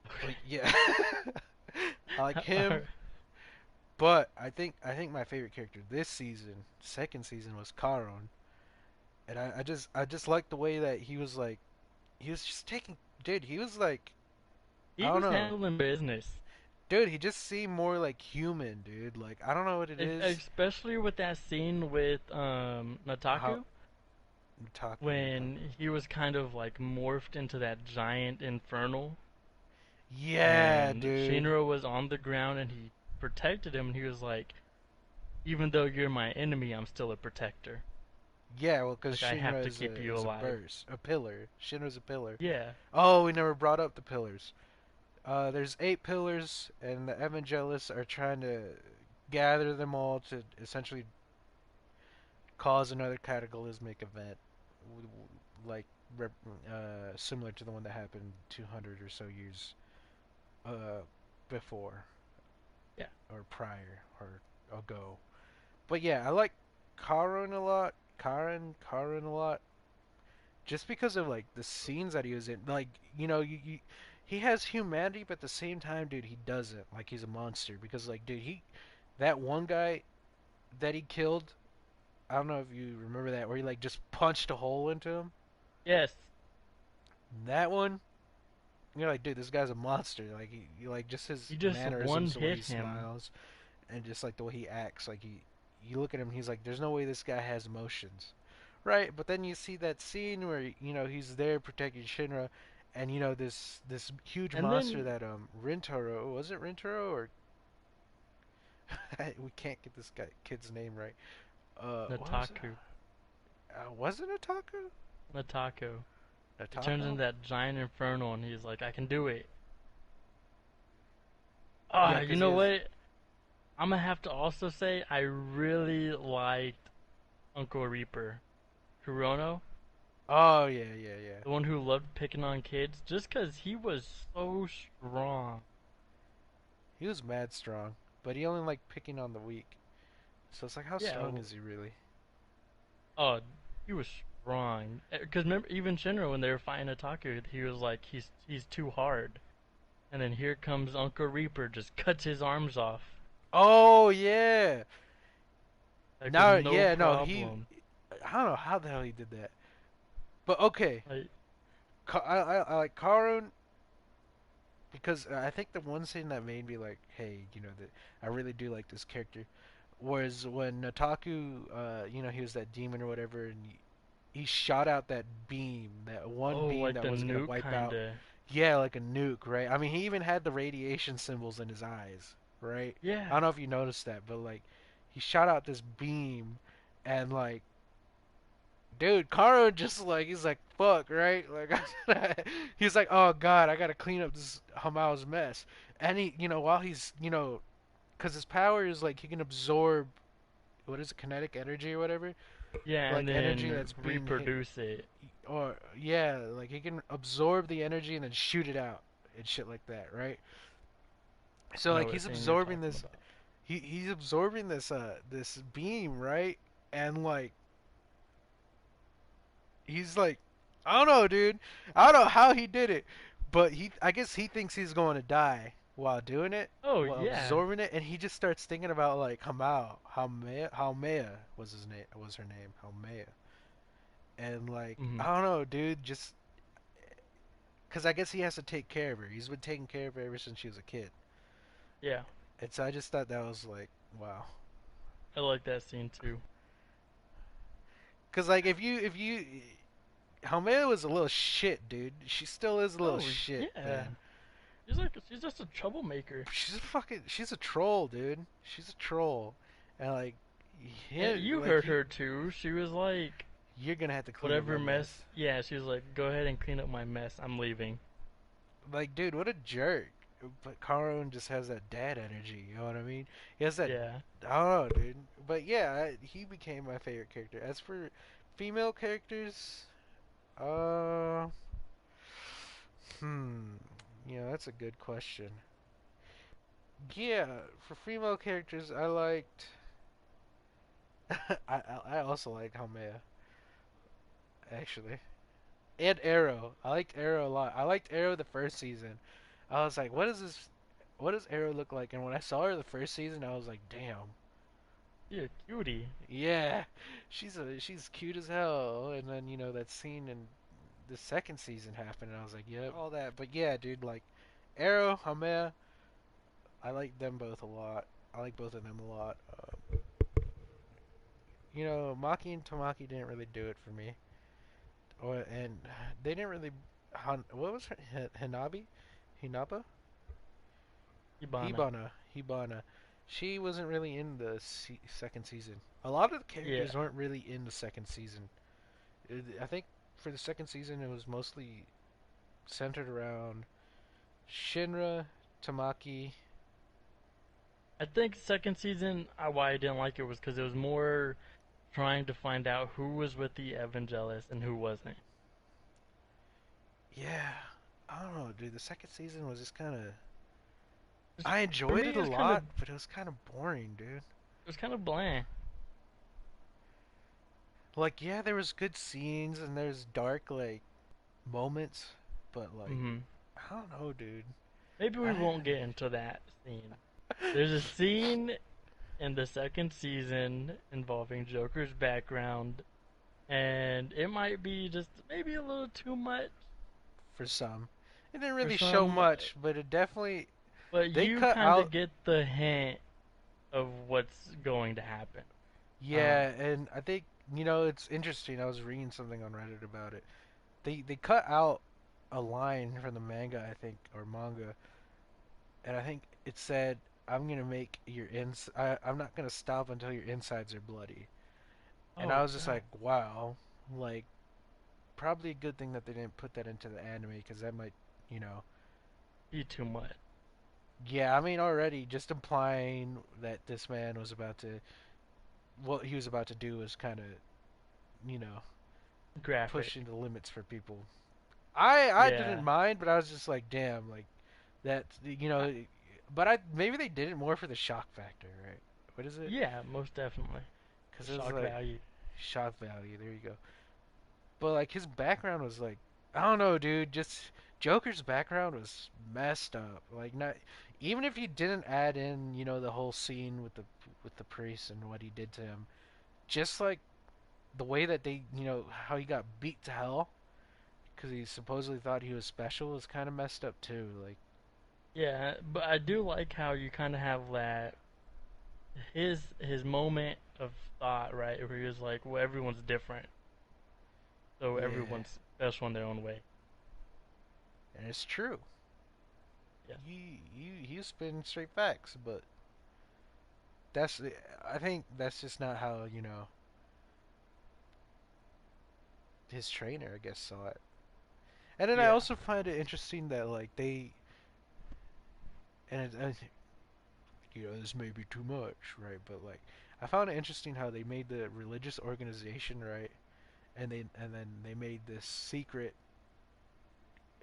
But yeah. I like him. But I think my favorite character this season, second season, was Karon, and I just like the way that he was just taking, dude. He was like, I He don't was know, handling business, dude. He just seemed more like human, dude. Like I don't know what it is. especially with that scene with How Nataku when Nataku. he was kind of like morphed into that giant infernal, Yeah, and dude. Shinra was on the ground and he protected him, and he was like, "Even though you're my enemy, I'm still a protector. Yeah, well, because Like I have Shinra to is keep a you is a alive." burst, a pillar. Shinra's a pillar. Yeah, Oh, we never brought up the pillars. There's 8 pillars, and the Evangelists are trying to gather them all to essentially cause another cataclysmic event, like similar to the one that happened 200 or so years uh, before yeah. or prior or ago. But yeah, I like Karen a lot. Karen a lot, just because of like the scenes that he was in. Like he has humanity, but at the same time, dude, he doesn't. Like he's a monster because like, dude, that one guy that he killed. I don't know if you remember that, where he like just punched a hole into him. Yes, That one, you're like, dude, this guy's a monster. Like like just he his just one mannerisms, the way hit he him, smiles, and just like the way he acts. Like you look at him, he's like, there's no way this guy has emotions, right? But then you see that scene where he's there protecting Shinra, and this huge and monster then that Rintaro, was it Rintaro or we can't get this kid's name right. What was it? Nataku, Was it Otaku? Nataku. He turns Natako? into that giant infernal, and he's like, "I can do it." Yeah, Ah, you because he know has. what? I'm gonna have to also say I really liked Uncle Reaper, Kurono, Oh yeah, yeah, yeah. the one who loved picking on kids, just 'cause he was so strong. He was mad strong, but he only liked picking on the weak. So it's like, how Yeah. strong is he really? Oh, he was wrong. Because remember, even Shinra when they were fighting Otaku, he was like, he's too hard. And then here comes Uncle Reaper, just cuts his arms off, Oh yeah. like with Now, no yeah, no, he. problem. I don't know how the hell he did that, but okay. Like, I like Karun because I think the one scene that made me like, hey, that I really do like this character, was when Nataku, he was that demon or whatever, and he shot out that beam, that one oh, beam like that the was gonna nuke wipe out. kinda. Yeah, like a nuke, right? I mean, he even had the radiation symbols in his eyes, right? I Yeah, don't know if you noticed that, but like, he shot out this beam, and like, dude, Karo just like he's like fuck, right? Like he's like, oh god, I gotta clean up this Hamao's mess, and while he's because his power is like he can absorb what is it, kinetic energy or whatever, yeah, and like energy then that's being hit, reproduce it. or yeah, like he can absorb the energy and then shoot it out and shit like that, right? I So know like what he's scene you're absorbing talking this, about. he's absorbing this beam, right? And like he's like, I don't know, dude. I don't know how he did it, but I guess he thinks he's going to die while doing it, Oh while yeah. absorbing it, and he just starts thinking about like Haumea was her name, Haumea, and like Hmm. I don't know, dude, just because I guess he has to take care of her. He's been taking care of her ever since she was a kid, Yeah, and so I just thought that was like, wow. I like that scene too. Because like if you Haumea was a little shit, dude. She still is a little Oh shit, yeah. man. She's just a troublemaker. She's a troll, dude. She's a troll, and like, And him, you like heard he, her too. She was like, you're gonna have to clean up my whatever mess. mess. Yeah, she was like, go ahead and clean up my mess. I'm leaving. Like, dude, what a jerk. But Karon just has that dad energy. You know what I mean? He has that. Yeah. I don't know, dude. But yeah, he became my favorite character. As for female characters, uh, hmm, that's a good question. Yeah, for female characters, I liked. I also like Haumea, actually. And Arrow. I liked Arrow a lot. I liked Arrow the first season. I was like, what is this? What does Arrow look like? And when I saw her the first season, I was like, damn. You're a cutie. Yeah, she's cute as hell. And then that scene in the second season happened, and I was like, yep, all that. But yeah, dude, like Arrow, Haumea, I like them both a lot. I like both of them a lot. Maki and Tamaki didn't really do it for me. And they didn't really. What was her Hinabi? Hinaba? Ibana. Hibana. She wasn't really in the second season. A lot of the characters Yeah. weren't really in the second season. I think for the second season it was mostly centered around Shinra, Tamaki. I think second season, why I didn't like it was because it was more trying to find out who was with the Evangelist and who wasn't. Yeah, I don't know, dude. The second season was just kind of. Just, I for enjoyed me, it a lot, but it was kind of boring, dude. it was kind of bland. Like, yeah, there was good scenes and there's dark like moments, but like, Hmm. I don't know, dude. Maybe we I won't get into that scene. There's a scene in the second season involving Joker's background, and it might be just maybe a little too much for some, it didn't for really show some, much, but it definitely but they you cut kind of out. get the hint of what's going to happen. Um, Yeah, and I think it's interesting. I was reading something on Reddit about it. They cut out a line from the manga, I think, or manga, and I think it said, "I'm gonna make your I'm not gonna stop until your insides are bloody." And I oh was just god, like, "Wow!" Like, probably a good thing that they didn't put that into the anime because that might, you know, be too much. yeah. I mean, already just implying that this man was about to, what he was about to do was kind of, you know, Graphic. pushing the limits for people. I didn't Yeah. mind, but I was just like, damn, like that, I, But I maybe they did it more for the shock factor, right? What is it? yeah, most definitely. The Because it was shock like value. shock value. There you go. but like his background was like, I don't know, dude. Just Joker's background was messed up. Like not even if you didn't add in, the whole scene with the priest and what he did to him, just like the way that they, how he got beat to hell because he supposedly thought he was special was kind of messed up too. Like, Yeah, but I do like how you kind of have that his moment of thought, right, where he was like, "Well, everyone's different, so yeah, everyone's special in their own way." and it's true. Yeah, He's spitting straight facts, but that's I think that's just not how his trainer I guess saw it. And then I yeah. also find it interesting that like they and this may be too much, right? But like I found it interesting how they made the religious organization, right? And then they made this secret.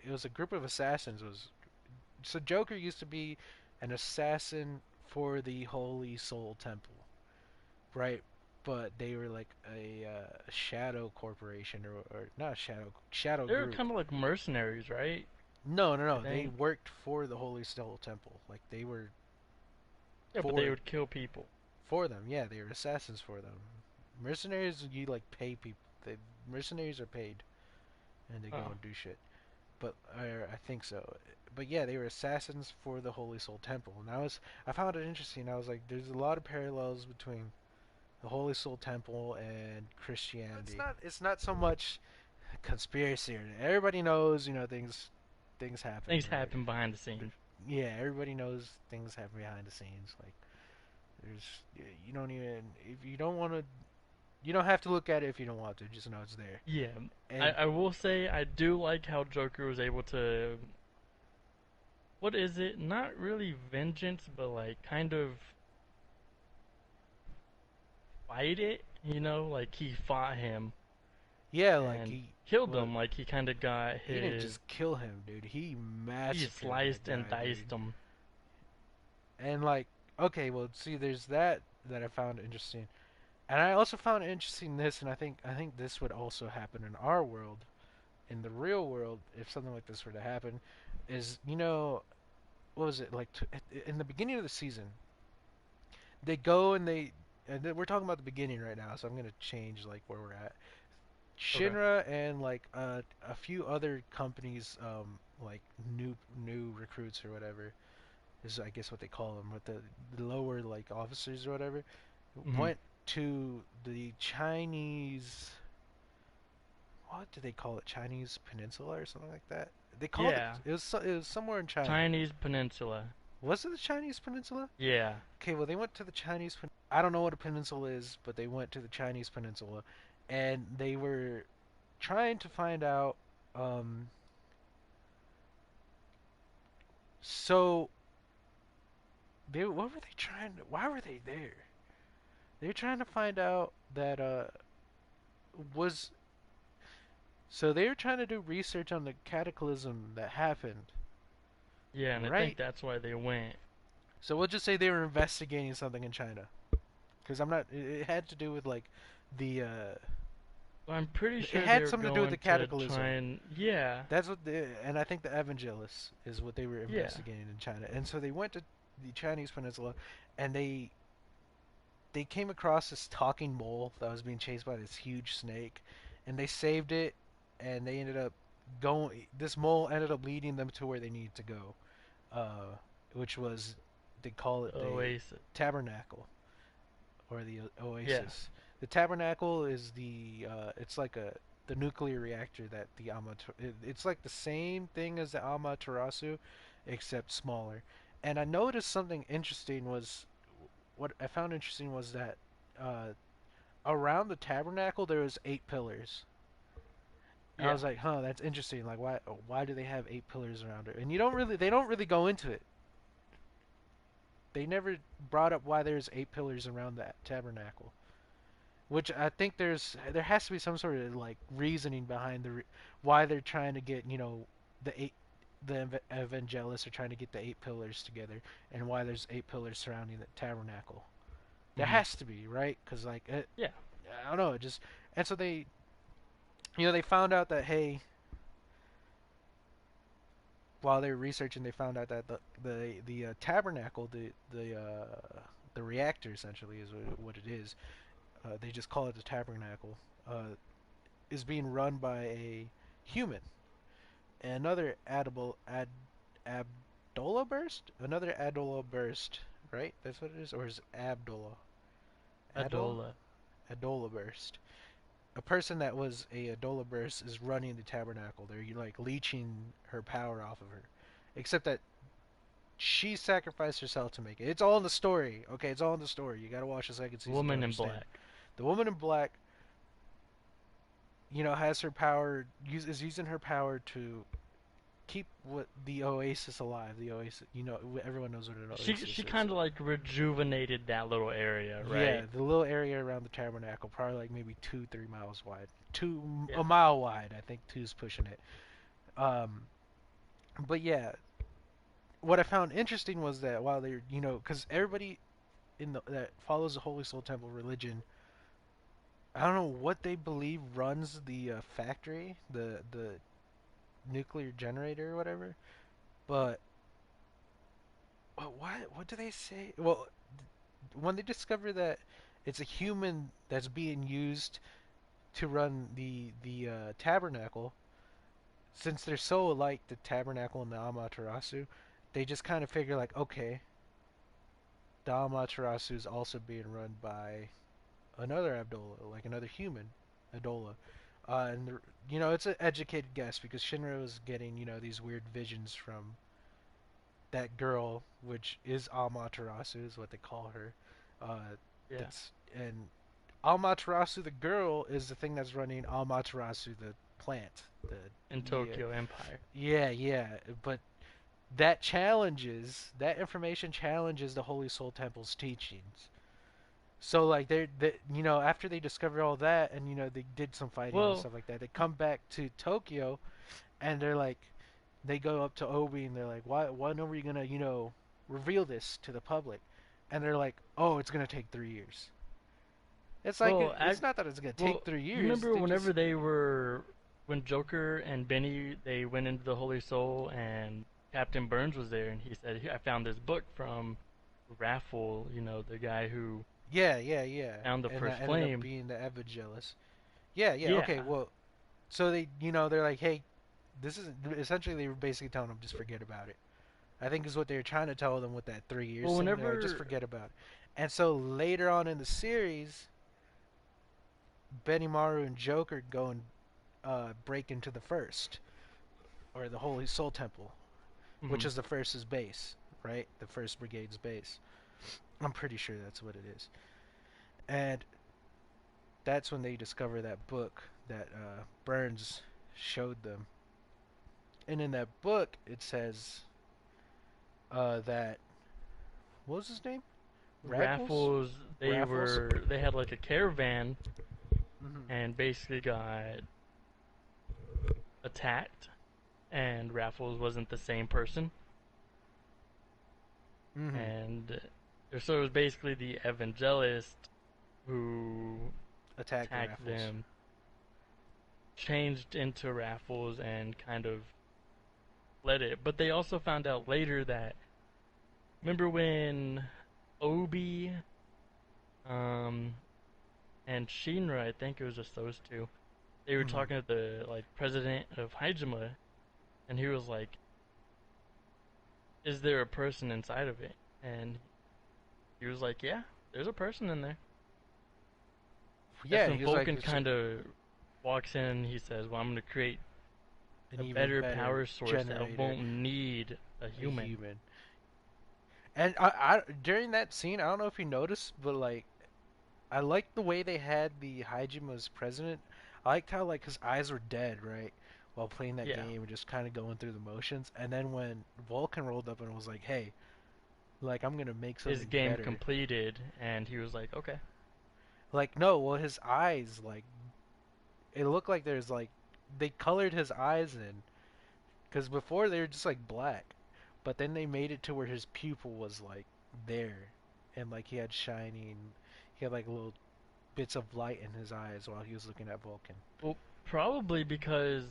It was a group of assassins. It was so Joker used to be an assassin for the Holy Soul Temple, right? But they were like a shadow corporation or not a shadow They were group. kind of like mercenaries, right? No, no, I no. They think. worked for the Holy Soul Temple. Like they were Yeah, but they for would kill people. for them. Yeah, they were assassins for them. Mercenaries, you like pay people. Mercenaries are paid and they go Oh, and do shit. But I think so. But yeah, they were assassins for the Holy Soul Temple. And I found it interesting. I was like, there's a lot of parallels between the Holy Soul Temple and Christianity. It's not so much conspiracy. Everybody knows, things happen, things right? happen behind the scenes. Yeah, everybody knows things happen behind the scenes. Like there's you don't even if you don't want to you don't have to look at it if you don't want to. Just know it's there. Yeah, I, And I will say I do like how Joker was able to. What is it? Not really vengeance, but like kind of fight it. Like he fought him yeah, like and killed well, him. Like he kind of got he didn't his. just kill him, dude. He He massacred that sliced and guy, dude. diced him. And like, okay, well, see, there's that I found interesting, and I also found interesting this, and I think this would also happen in our world, in the real world, if something like this were to happen, is what was it like in the beginning of the season? They go and we're talking about the beginning right now, so I'm gonna change like where we're at. Okay. Shinra and like a few other companies, like new recruits or whatever is I guess what they call them, with the lower like officers or whatever, Hmm. went to the Chinese. What do they call it? Chinese Peninsula or something like that. They called it. Yeah. It was somewhere in China. Chinese Peninsula. Was it the Chinese Peninsula? Yeah. Okay, well they went to the Chinese. I don't know what a peninsula is, but they went to the Chinese Peninsula, and they were trying to find out. Um, so what were they trying to? Why were they there? They were trying to find out that was so they were trying to do research on the cataclysm that happened, Yeah, and I think right? that's why they went. So we'll just say they were investigating something in China, because I'm not. It had to do with like the. I'm pretty It sure they had were something to do with the going to try cataclysm. and yeah, That's what and I think the Evangelists is what they were yeah, investigating in China. And so they went to the Chinese peninsula, and they came across this talking mole that was being chased by this huge snake, and they saved it, and they ended up going. This mole ended up leading them to where they needed to go, uh, which was they call it the the Oasis. tabernacle or the Yeah, oasis. The tabernacle is it's like the nuclear reactor that it's like the same thing as the Amaterasu, except smaller. And I noticed something interesting was what I found interesting was that uh, around the tabernacle there was 8 pillars. And I yeah. was like, huh, that's interesting. Like, why do they have 8 pillars around it? And they don't really go into it. They never brought up why there's 8 pillars around that tabernacle. Which I think there has to be some sort of like reasoning behind why they're trying to get the eight the evangelists are trying to get the 8 pillars together, and why there's 8 pillars surrounding the tabernacle. There Hmm. has to be, right? Because like Yeah. I don't know, it just and so they found out that, hey, while they were researching, they found out that the tabernacle, the reactor essentially is what it is. They just call it the tabernacle. Is being run by a human. Another Abdullah burst, another Abdullah burst, right? That's what it is, or is it Abdullah? Adol Adola. Adola burst. A person that was a Adola burst is running the tabernacle. They're like leeching her power off of her, except that she sacrificed herself to make it. It's all in the story. Okay, it's all in the story. You gotta watch the second season to Woman in understand. Black. The woman in black, has her power. Is using her power to keep what the Oasis alive. The Oasis, everyone knows what an She Oasis is. kind of like rejuvenated that little area, right? Yeah, the little area around the tabernacle, probably like maybe 2-3 miles wide, a Yeah. mile wide. I think two's pushing it. Um, but yeah, what I found interesting was that while they're, because everybody that follows the Holy Soul Temple religion, I don't know what they believe runs the factory, the nuclear generator or whatever. But what do they say? Well, when they discover that it's a human that's being used to run the tabernacle, since they're so alike, the tabernacle and the Amaterasu, they just kind of figure like, okay, the Amaterasu is also being run by another Abdullah, like another human Abdullah. And it's an educated guess because Shinra was getting these weird visions from that girl, which is Amaterasu, is what they call her. Yeah. That's and Amaterasu, the girl, is the thing that's running Amaterasu, the plant. In The Tokyo Empire. Yeah, yeah, but that information challenges the Holy Soul Temple's teachings. So like after they discover all that and they did some fighting and Well, stuff like that, they come back to Tokyo and they're like they go up to Obi and they're like, why are we gonna reveal this to the public? And they're like, oh, it's gonna take 3 years. It's like well, it's not that it's gonna take well, three you years. remember They whenever just when Joker and Benny they went into the Holy Soul and Captain Burns was there and he said, "Here, I found this book from Raffle, the guy who yeah, yeah, yeah, found the and first that ended up flame." being the Evangelist. Yeah, yeah, okay, Yeah. well, so they're like, hey, this is essentially they were basically telling them just forget about it. I think is what they were trying to tell them with that 3 years Well, thing. They're like, just whenever forget about it. And so later on in the series, Benimaru and Joker go and break into the first, or the Holy Soul Temple, which mhm. is the first's base, right? The first brigade's base. I'm pretty sure that's what it is. And that's when they discover that book that Burns showed them. And in that book, it says that what was his name? Raggles? Raffles Raffles? they had like a caravan Mm-hmm. and basically got attacked and Raffles wasn't the same person Mm-hmm. and so it was basically the evangelist who Attacked attacked Raffles. them changed into Raffles and kind of led it. But they also found out later that remember when Obi um and Shinra, I think it was just those two, they were Mm-hmm. talking to the like president of Hajime and he was like, "Is there a person inside of it?" And he was like, "Yeah, there's a person in there." That's Yeah, when he was like, Vulcan it's kind of walks in and he says, "Well, I'm going to create an a even better better power source that generator, won't need a a human." human. And during that scene, I don't know if you noticed, but like I liked the way they had the Haijima's president. I liked how like his eyes were dead, right? While playing that Yeah, game and just kind of going through the motions. And then when Vulcan rolled up and was like, "Hey, like I'm gonna make his something game better." completed and he was like, "Okay." Like no, well his eyes like it looked like there's like they colored his eyes in because before they were just like black, but then they made it to where his pupil was like there, and like he had shining, he had like little bits of light in his eyes while he was looking at Vulcan. Well, probably because,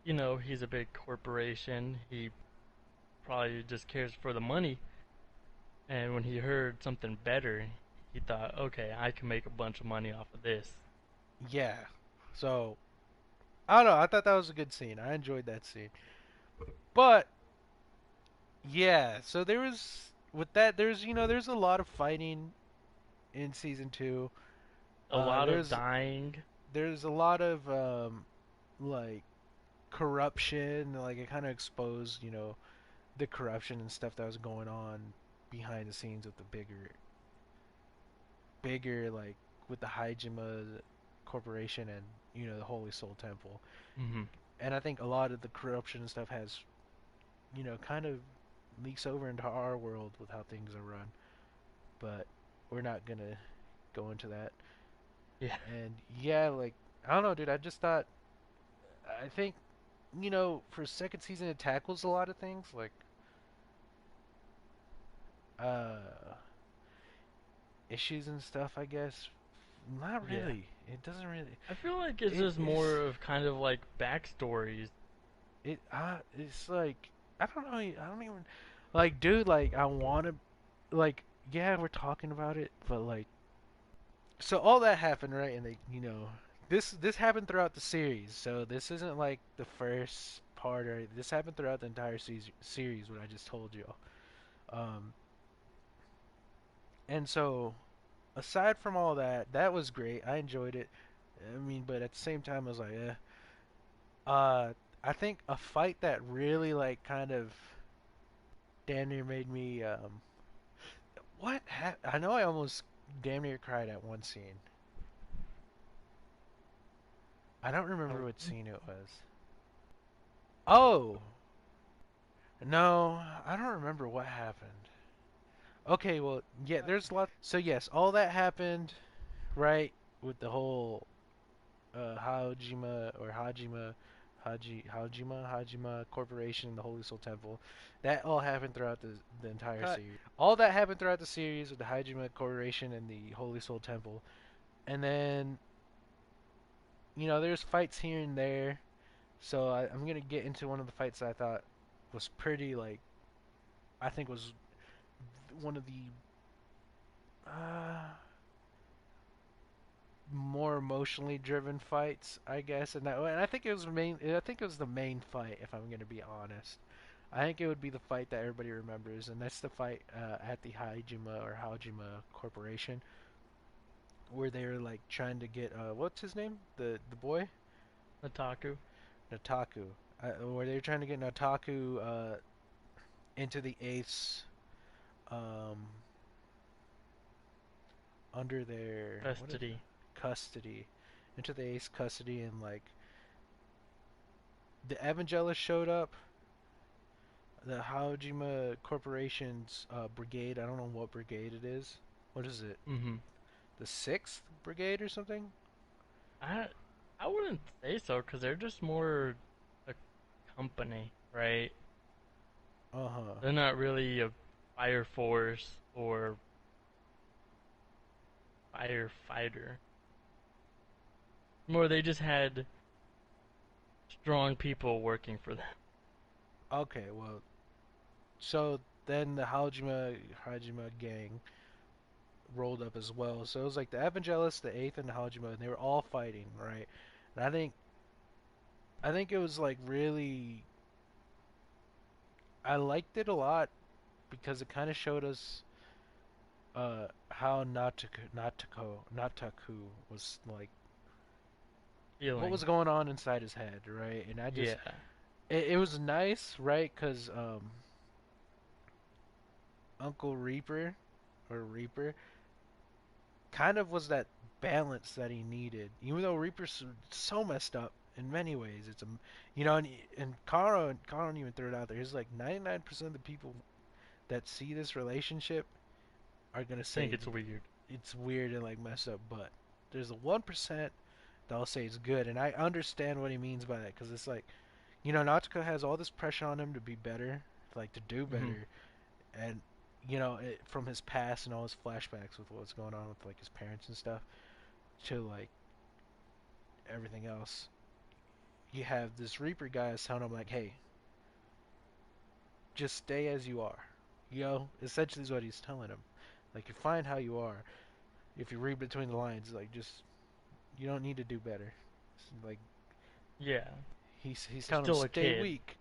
he's a big corporation. He probably just cares for the money. And when he heard something better, he thought, okay, I can make a bunch of money off of this. Yeah. So I don't know. I thought that was a good scene. I enjoyed that scene. But yeah, so there was with that. There's a lot of fighting in season two. A lot of There's dying. there's a lot of like corruption. Like it kind of exposed the corruption and stuff that was going on behind the scenes with the bigger like with the Hajima Corporation and the Holy Soul Temple. Mm-hmm. And I think a lot of the corruption and stuff has kind of leaks over into our world with how things are run. But we're not gonna go into that. Yeah. And yeah, like I don't know, dude. I think for second season it tackles a lot of things like uh issues and stuff. I guess not Yeah. really. It doesn't really. I feel like it's It just is. more of kind of like backstories. It's like I don't know. I don't even like, dude. Like I want to like yeah, we're talking about it, but like so all that happened, right? And this happened throughout the series. So this isn't like the first part, or this happened throughout the entire series. What I just told you. Um, and so aside from all that, that was great. I enjoyed it. I mean, but at the same time, I was like, Uh, I think a fight that really like kind of damn near made me I know I almost damn near cried at one scene. I don't remember Oh, what scene it was. Oh, no, I don't remember what happened. Okay, well, yeah, there's a lot. So yes, all that happened, right, with the whole Hajima Corporation, the Holy Soul Temple. That all happened throughout the entire series. All that happened throughout the series with the Hajima Corporation and the Holy Soul Temple. And then, there's fights here and there. So I'm gonna get into one of the fights that I thought was pretty like I think was one of the uh, more emotionally driven fights, I guess. And I think it was main. I think it was the main fight, if I'm gonna be honest. I think it would be the fight that everybody remembers, and that's the fight at the Hajima Corporation, where they were like trying to get what's his name, the boy Otaku. Nataku, where they were trying to get Nataku into the Ace um, under their what is it Custody. custody, into the Ace custody, and like the Evangelists showed up, the Hajima Corporation's brigade. I don't know what brigade it is. What is it? Mm-hmm. The sixth brigade or something? I I wouldn't say so because they're just more a company, right? Uh huh. They're not really a fire force or firefighter. More, they just had strong people working for them. Okay, well, so then the Hajima gang rolled up as well. So it was like the Evangelists, the Eighth, and the Hajima, and they were all fighting, right? And I think it was like really I liked it a lot because it kind of showed us how Nataku was like what Feeling. was going on inside his head, right? And Yeah. it was nice, right? Because Uncle Reaper kind of was that balance that he needed. Even though Reaper's so messed up in many ways, and Karo even threw it out there. He's like 99% of the people that see this relationship are gonna Think say it's weird. it's weird and like messed up, but there's a 1% that'll say it's good, and I understand what he means by that because it's like Natsuko has all this pressure on him to be better, like to do Mm-hmm. better, and from his past and all his flashbacks with what's going on with like his parents and stuff. to like everything else, you have this Reaper guy telling him like, "Hey, just stay as you are." Essentially is what he's telling him. Like, you find how you are. If you read between the lines, like, just you don't need to do better. Like, Yeah. he's You're telling him, still a stay kid. weak,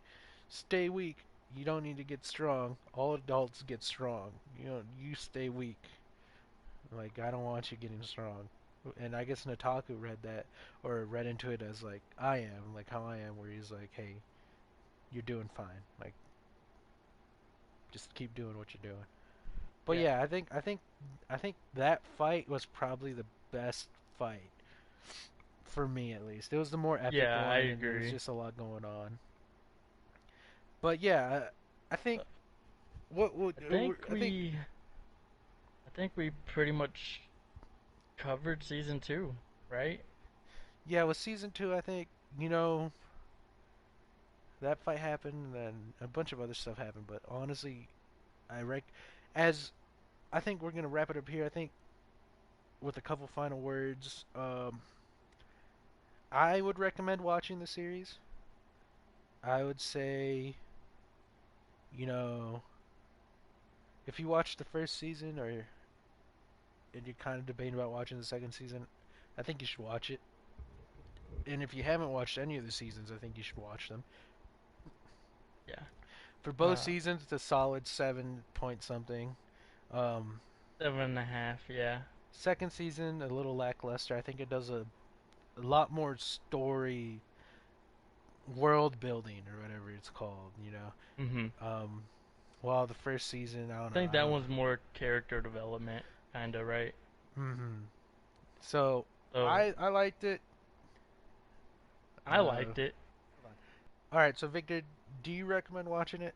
stay weak. You don't need to get strong. All adults get strong. You stay weak. Like, I don't want you getting strong. And I guess Nataku read that or read into it as like I am, like how I am, where he's like, hey, you're doing fine. Like, just keep doing what you're doing. But Yeah. yeah, I think that fight was probably the best fight for me at least. It was the more epic Yeah, I one, and there was agree. just a lot going on. But yeah, I think Uh, what I think I think we I think we pretty much covered season 2, right? yeah, with season two, I think you know that fight happened, and then a bunch of other stuff happened. But honestly, I rec as I think we're gonna wrap it up here. I think with a couple final words, I would recommend watching the series. I would say, you know, if you watched the first season or and you're kind of debating about watching the second season, I think you should watch it. And if you haven't watched any of the seasons, I think you should watch them. Yeah. For both Uh, seasons, it's a solid 7 point something. Um, 7.5. Yeah. Second season, a little lackluster. I think it does a lot more story, world building, or whatever it's called. Mhm. While the first season, I don't I know. think that one's more character development, kind of, right? So So I liked it. I liked it. Hold on. All right, so Victor, do you recommend watching it?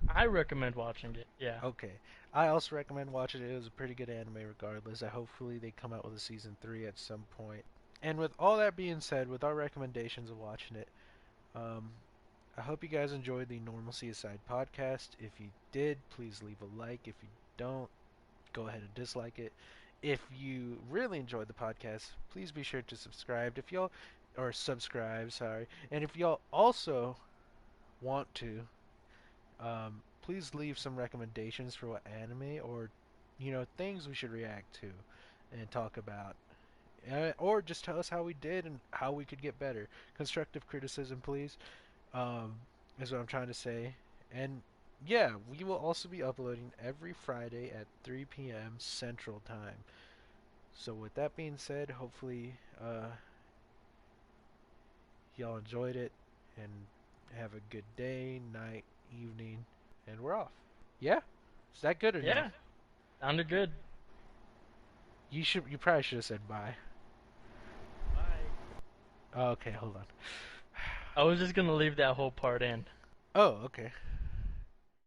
I recommend watching it. Yeah. Okay. I also recommend watching it. It was a pretty good anime regardless. Hopefully they come out with a season 3 at some point. And with all that being said, with our recommendations of watching it, um, I hope you guys enjoyed the Normalcy Aside podcast. If you did, please leave a like. If you don't, go ahead and dislike it. If you really enjoyed the podcast, please be sure to subscribe. If y'all or subscribe, sorry. And if y'all also want to, please leave some recommendations for what anime or things we should react to and talk about. Or just tell us how we did and how we could get better. Constructive criticism, please, um, is what I'm trying to say. And yeah, we will also be uploading every Friday at 3 p.m. Central Time. So with that being said, hopefully y'all enjoyed it and have a good day, night, evening, and we're off. Yeah? Is that good or no? Yeah. Sounded good. You probably should have said bye. Bye. Oh, okay, hold on. I was just gonna leave that whole part in. Oh, okay.